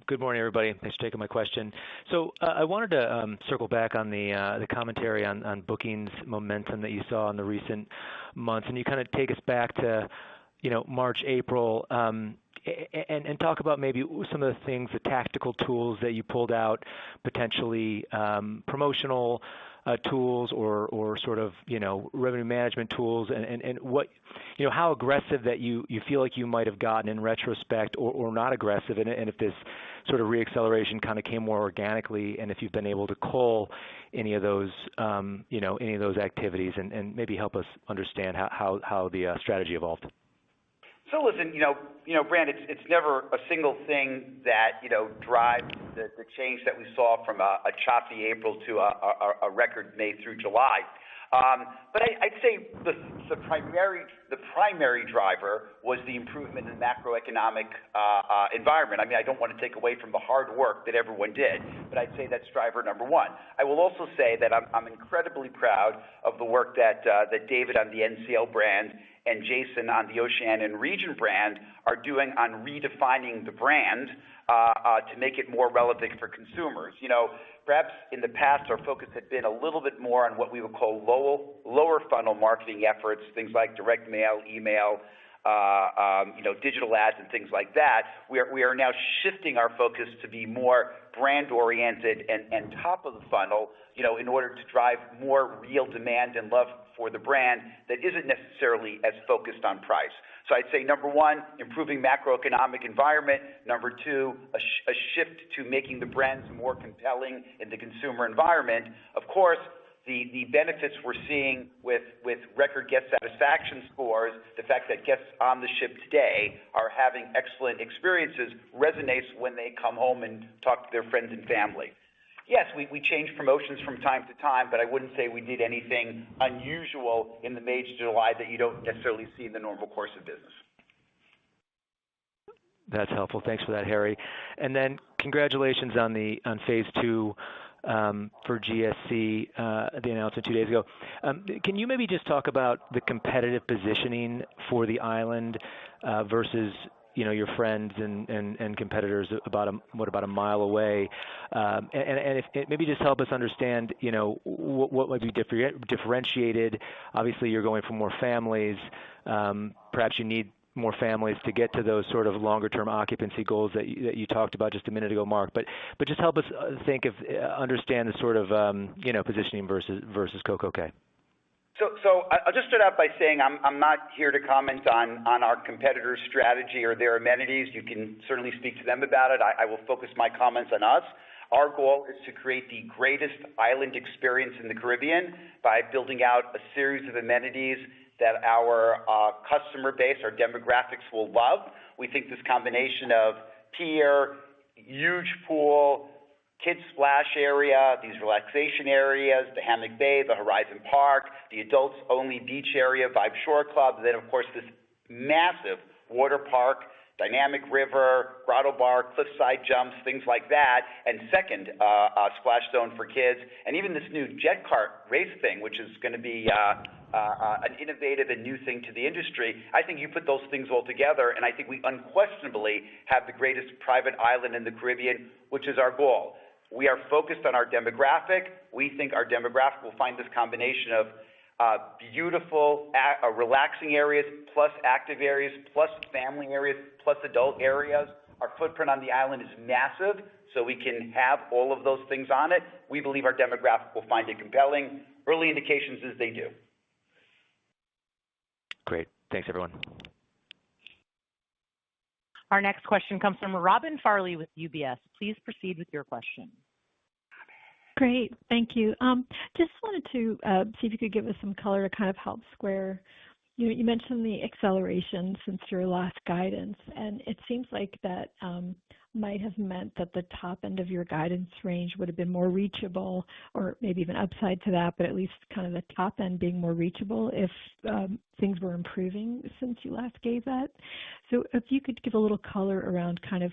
S9: Good morning, everybody. Thanks for taking my question. So I wanted to circle back on the commentary on bookings momentum that you saw in the recent months, and you kind of take us back to March, April, and talk about maybe some of the things, the tactical tools that you pulled out, potentially promotional tools or sort of revenue management tools, and what how aggressive that you feel like you might have gotten in retrospect, or not aggressive, and if this sort of reacceleration kind of came more organically, and if you've been able to cull any of those any of those activities, and maybe help us understand how the strategy evolved.
S3: So listen, Brand, it's never a single thing that drives the change that we saw from a choppy April to a record May through July. But I'd say the primary driver was the improvement in the macroeconomic environment. I mean, I don't want to take away from the hard work that everyone did, but I'd say that's driver number one. I will also say that I'm incredibly proud of the work that David on the NCL brand and Jason on the Oceania and Regent brand are doing on redefining the brand to make it more relevant for consumers. Perhaps in the past our focus had been a little bit more on what we would call lower funnel marketing efforts, things like direct mail, email, digital ads and things like that. We are now shifting our focus to be more brand-oriented and top of the funnel, in order to drive more real demand and love for the brand that isn't necessarily as focused on price. So I'd say, number one, improving macroeconomic environment. Number two, a shift to making the brands more compelling in the consumer environment. Of course, the benefits we're seeing with record guest satisfaction scores, the fact that guests on the ship today are having excellent experiences, resonates when they come home and talk to their friends and family. Yes, we change promotions from time to time, but I wouldn't say we did anything unusual in the May to July that you don't necessarily see in the normal course of business.
S9: That's helpful. Thanks for that, Harry. And then congratulations on phase 2 for GSC, the announcement 2 days ago. Can you maybe just talk about the competitive positioning for the island versus your friends and competitors about a mile away, and if maybe just help us understand, what might be differentiated. Obviously, you're going for more families. Perhaps you need more families to get to those sort of longer-term occupancy goals that you talked about just a minute ago, Mark. But just help us understand the sort of positioning versus CocoCay.
S3: So I'll just start out by saying I'm not here to comment on our competitors' strategy or their amenities. You can certainly speak to them about it. I will focus my comments on us. Our goal is to create the greatest island experience in the Caribbean by building out a series of amenities that our customer base, our demographics will love. We think this combination of pier, huge pool, kids splash area, these relaxation areas, the hammock bay, the Horizon Park, the adults only beach area, Vibe Shore Club, and then of course this massive water park, dynamic river, grotto bar, cliffside jumps, things like that, and second, splash zone for kids, and even this new jet kart race thing, which is going to be an innovative and new thing to the industry. I think you put those things all together, and I think we unquestionably have the greatest private island in the Caribbean, which is our goal. We are focused on our demographic. We think our demographic will find this combination of beautiful, relaxing areas, plus active areas, plus family areas, plus adult areas. Our footprint on the island is massive, so we can have all of those things on it. We believe our demographic will find it compelling. Early indications is they do.
S9: Great. Thanks, everyone.
S1: Our next question comes from Robin Farley with UBS. Please proceed with your question.
S10: Great. Thank you. Just wanted to see if you could give us some color to kind of help square. You mentioned the acceleration since your last guidance, and it seems like that might have meant that the top end of your guidance range would have been more reachable, or maybe even upside to that, but at least kind of the top end being more reachable if things were improving since you last gave that. So if you could give a little color around kind of,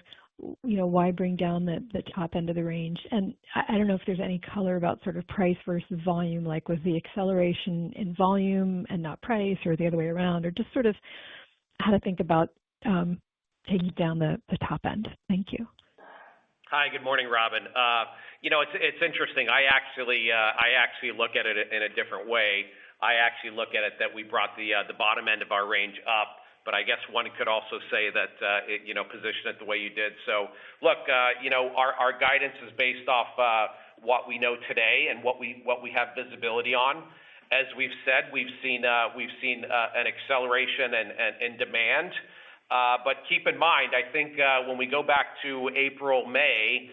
S10: why bring down the top end of the range? And I don't know if there's any color about sort of price versus volume, like was the acceleration in volume and not price, or the other way around, or just sort of how to think about taking down the top end. Thank you.
S4: Hi, good morning, Robin. It's interesting. I actually look at it in a different way. I actually look at it that we brought the bottom end of our range up, but I guess one could also say that position it the way you did. So look, our guidance is based off what we know today and what we have visibility on. As we've said, we've seen an acceleration in demand. But keep in mind, I think when we go back to April, May,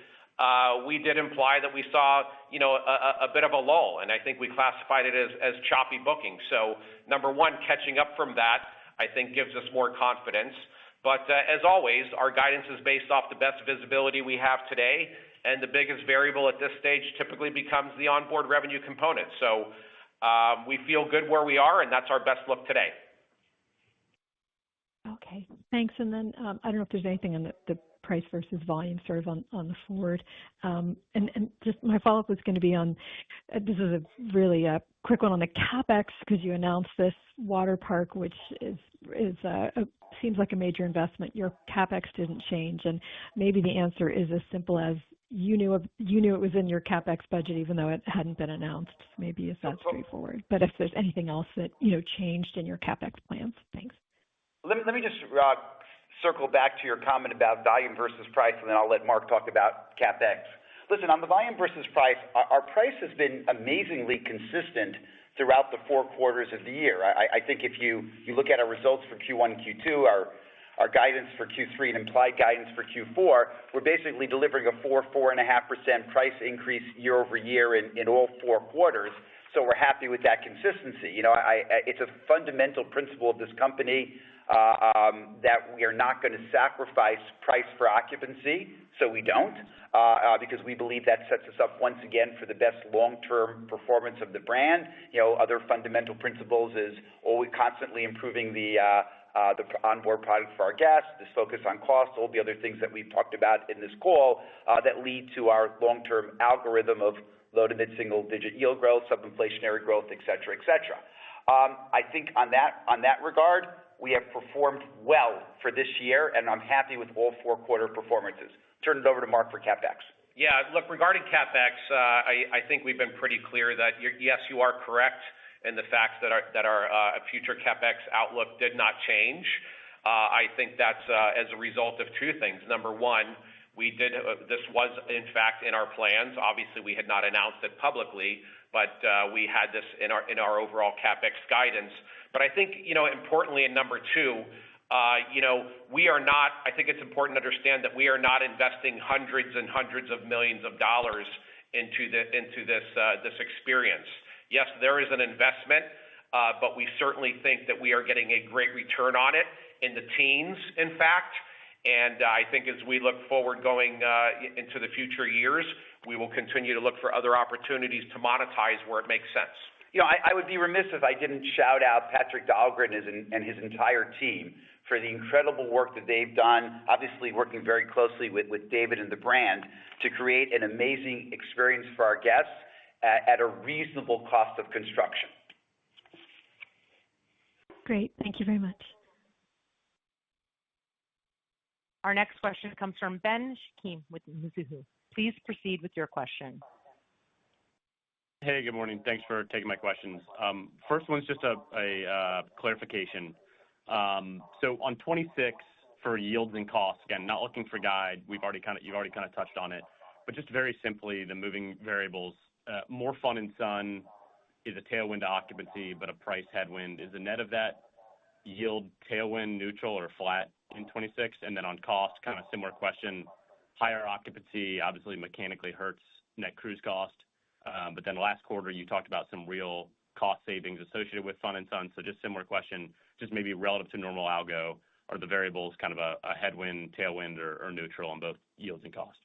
S4: we did imply that we saw, a bit of a lull, and I think we classified it as choppy booking. So number one, catching up from that, I think gives us more confidence. But as always, our guidance is based off the best visibility we have today, and the biggest variable at this stage typically becomes the onboard revenue component. So we feel good where we are, and that's our best look today.
S10: Okay, thanks. And then I don't know if there's anything on the price versus volume sort of on the forward. And just my follow-up was going to be on, this is a really quick one on the CapEx, because you announced this water park, which seems like a major investment. Your CapEx didn't change, and maybe the answer is as simple as you knew it was in your CapEx budget even though it hadn't been announced. Maybe it's that straightforward. But if there's anything else that changed in your CapEx plans, thanks.
S3: Let me just circle back to your comment about volume versus price, and then I'll let Mark talk about CapEx. Listen, on the volume versus price, our price has been amazingly consistent throughout the 4 quarters of the year. I think if you look at our results for Q1 and Q2, our guidance for Q3 and implied guidance for Q4, we're basically delivering a 4.5% price increase year over year in all 4 quarters. So we're happy with that consistency. It's a fundamental principle of this company that we are not going to sacrifice price for occupancy, so we don't, because we believe that sets us up once again for the best long-term performance of the brand. Other fundamental principles is always constantly improving the onboard product for our guests, this focus on cost, all the other things that we've talked about in this call that lead to our long-term algorithm of low to mid-single-digit yield growth, sub-inflationary growth, et cetera, et cetera. I think on that regard, we have performed well for this year, and I'm happy with all 4-quarter performances. Turn it over to Mark for CapEx.
S4: Yeah, look, regarding CapEx, I think we've been pretty clear that yes, you are correct in the fact that our future CapEx outlook did not change. I think that's as a result of 2 things. Number one, this was in fact in our plans. Obviously, we had not announced it publicly, but we had this in our overall CapEx guidance. But I think importantly, in number 2, we are not. I think it's important to understand that we are not investing hundreds and hundreds of millions of dollars into this experience. Yes, there is an investment, but we certainly think that we are getting a great return on it in the teens, in fact. And I think as we look forward going into the future years, we will continue to look for other opportunities to monetize where it makes sense.
S3: I would be remiss if I didn't shout out Patrick Dahlgren and his entire team for the incredible work that they've done, obviously working very closely with David and the brand to create an amazing experience for our guests at a reasonable cost of construction.
S10: Great. Thank you very much.
S1: Our next question comes from Ben Chaiken with Mizuho. Please proceed with your question.
S11: Hey, good morning. Thanks for taking my questions. First one's just a clarification. So on 26 for yields and costs, again, not looking for guide. You've already kind of touched on it, but just very simply, the moving variables. More Fun and Sun is a tailwind to occupancy, but a price headwind. Is the net of that yield tailwind neutral or flat in 26? And then on cost, kind of similar question. Higher occupancy obviously mechanically hurts net cruise cost. But then last quarter, you talked about some real cost savings associated with Fun and Sun. So just similar question, just maybe relative to normal algo, are the variables kind of a headwind, tailwind, or neutral on both yields and cost?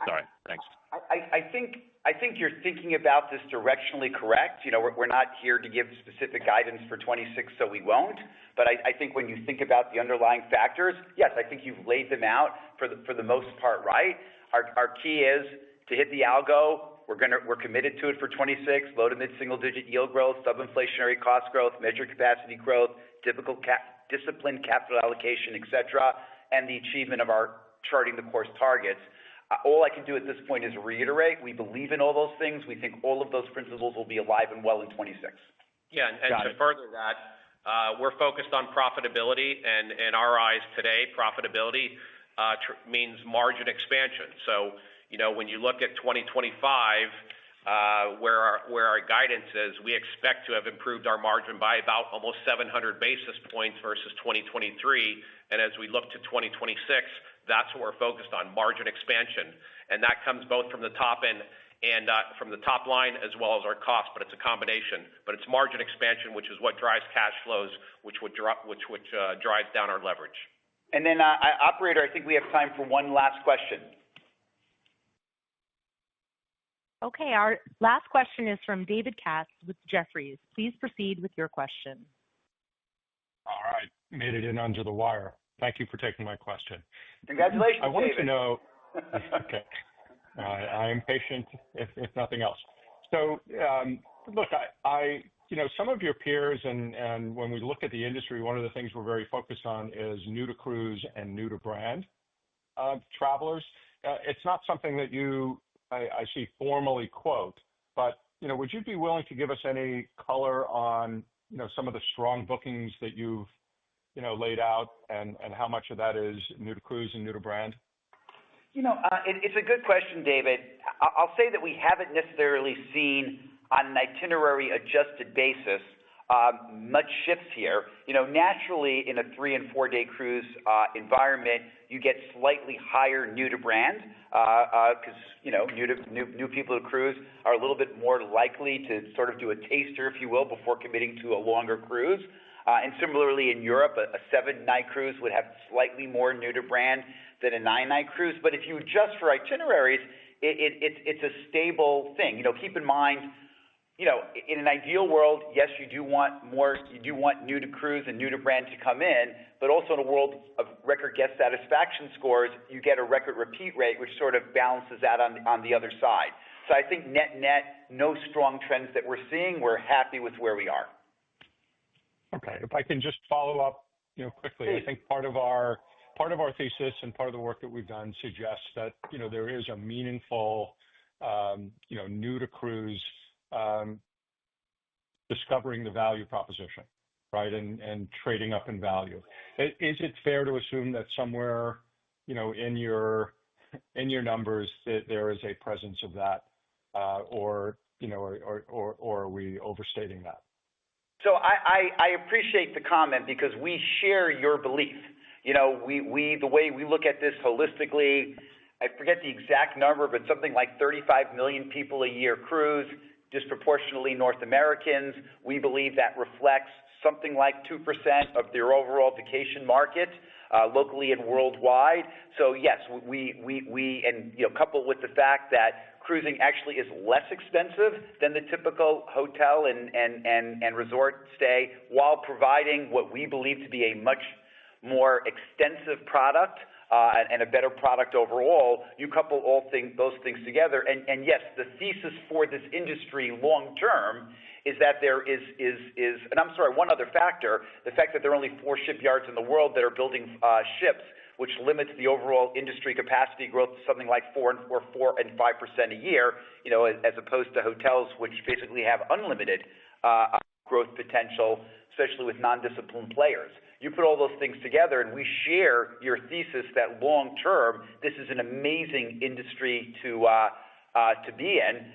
S11: Sorry, thanks.
S3: I think you're thinking about this directionally correct. We're not here to give specific guidance for 26, so we won't. But I think when you think about the underlying factors, yes, I think you've laid them out for the most part right. Our key is to hit the algo. We're committed to it for 26, low to mid-single-digit yield growth, sub-inflationary cost growth, measured capacity growth, disciplined capital allocation, et cetera, and the achievement of our charting the course targets. All I can do at this point is reiterate, we believe in all those things. We think all of those principles will be alive and well in 26.
S4: Yeah, and to further that, we're focused on profitability, and in our eyes today, profitability means margin expansion. So, when you look at 2025, where our guidance is, we expect to have improved our margin by about almost 700 basis points versus 2023. And as we look to 2026, that's what we're focused on, margin expansion. And that comes both from the top end and from the top line as well as our cost, but it's a combination. But it's margin expansion, which is what drives cash flows, which drives down our leverage.
S3: And then, operator, I think we have time for one last question.
S1: Okay, our last question is from David Katz with Jefferies. Please proceed with your question.
S12: All right, made it in under the wire. Thank you for taking my question.
S3: Congratulations,
S12: I wanted
S3: David.
S12: to know. Okay, I am patient, if nothing else. So, look, some of your peers, and when we look at the industry, one of the things we're very focused on is new to cruise and new to brand travelers. It's not something that I see formally quote, but would you be willing to give us any color on some of the strong bookings that you've laid out, and how much of that is new to cruise and new to brand?
S3: It's a good question, David. I'll say that we haven't necessarily seen on an itinerary adjusted basis much shifts here. Naturally in a 3 and 4 day cruise environment, you get slightly higher new to brand because new people to cruise are a little bit more likely to sort of do a taster, if you will, before committing to a longer cruise. And similarly in Europe, a 7-night cruise would have slightly more new to brand than a 9-night cruise. But if you adjust for itineraries, it's a stable thing. Keep in mind, in an ideal world, yes, you do want new to cruise and new to brand to come in, but also in a world of record guest satisfaction scores, you get a record repeat rate, which sort of balances out on the other side. So I think net, no strong trends that we're seeing. We're happy with where we are.
S12: Okay. If I can just follow up, quickly,
S3: Please.
S12: I think part of our thesis and part of the work that we've done suggests that, there is a meaningful, new to cruise, discovering the value proposition, right? And trading up in value. Is it fair to assume that somewhere, in your numbers that there is a presence of that, or are we overstating that?
S3: So I appreciate the comment because we share your belief. The way we look at this holistically, I forget the exact number, but something like 35 million people a year cruise, disproportionately North Americans. We believe that reflects something like 2% of their overall vacation market, locally and worldwide. So yes, we coupled with the fact that cruising actually is less expensive than the typical hotel and resort stay, while providing what we believe to be a much more extensive product and a better product overall. You couple those things together, and yes, the thesis for this industry long term is that there is and I'm sorry, one other factor, the fact that there are only 4 shipyards in the world that are building ships, which limits the overall industry capacity growth to something like 4 and 5% a year, as opposed to hotels, which basically have unlimited growth potential, especially with non-disciplined players. You put all those things together, and we share your thesis that long term, this is an amazing industry to be in.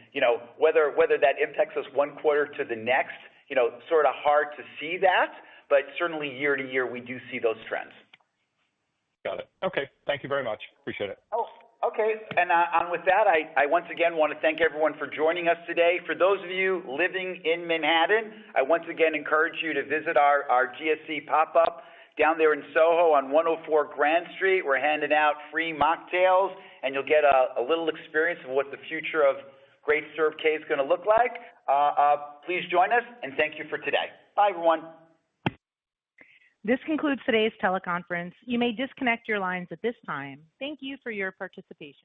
S3: Whether that impacts us one quarter to the next, sort of hard to see that, but certainly year to year, we do see those trends.
S12: Got it. Okay. Thank you very much. Appreciate it.
S3: Oh, okay. And with that, I once again want to thank everyone for joining us today. For those of you living in Manhattan, I once again encourage you to visit our GSC pop-up down there in Soho on 104 Grand Street. We're handing out free mocktails, and you'll get a little experience of what the future of Great Stirrup Cay is going to look like. Please join us, and thank you for today. Bye, everyone.
S1: This concludes today's teleconference. You may disconnect your lines at this time. Thank you for your participation.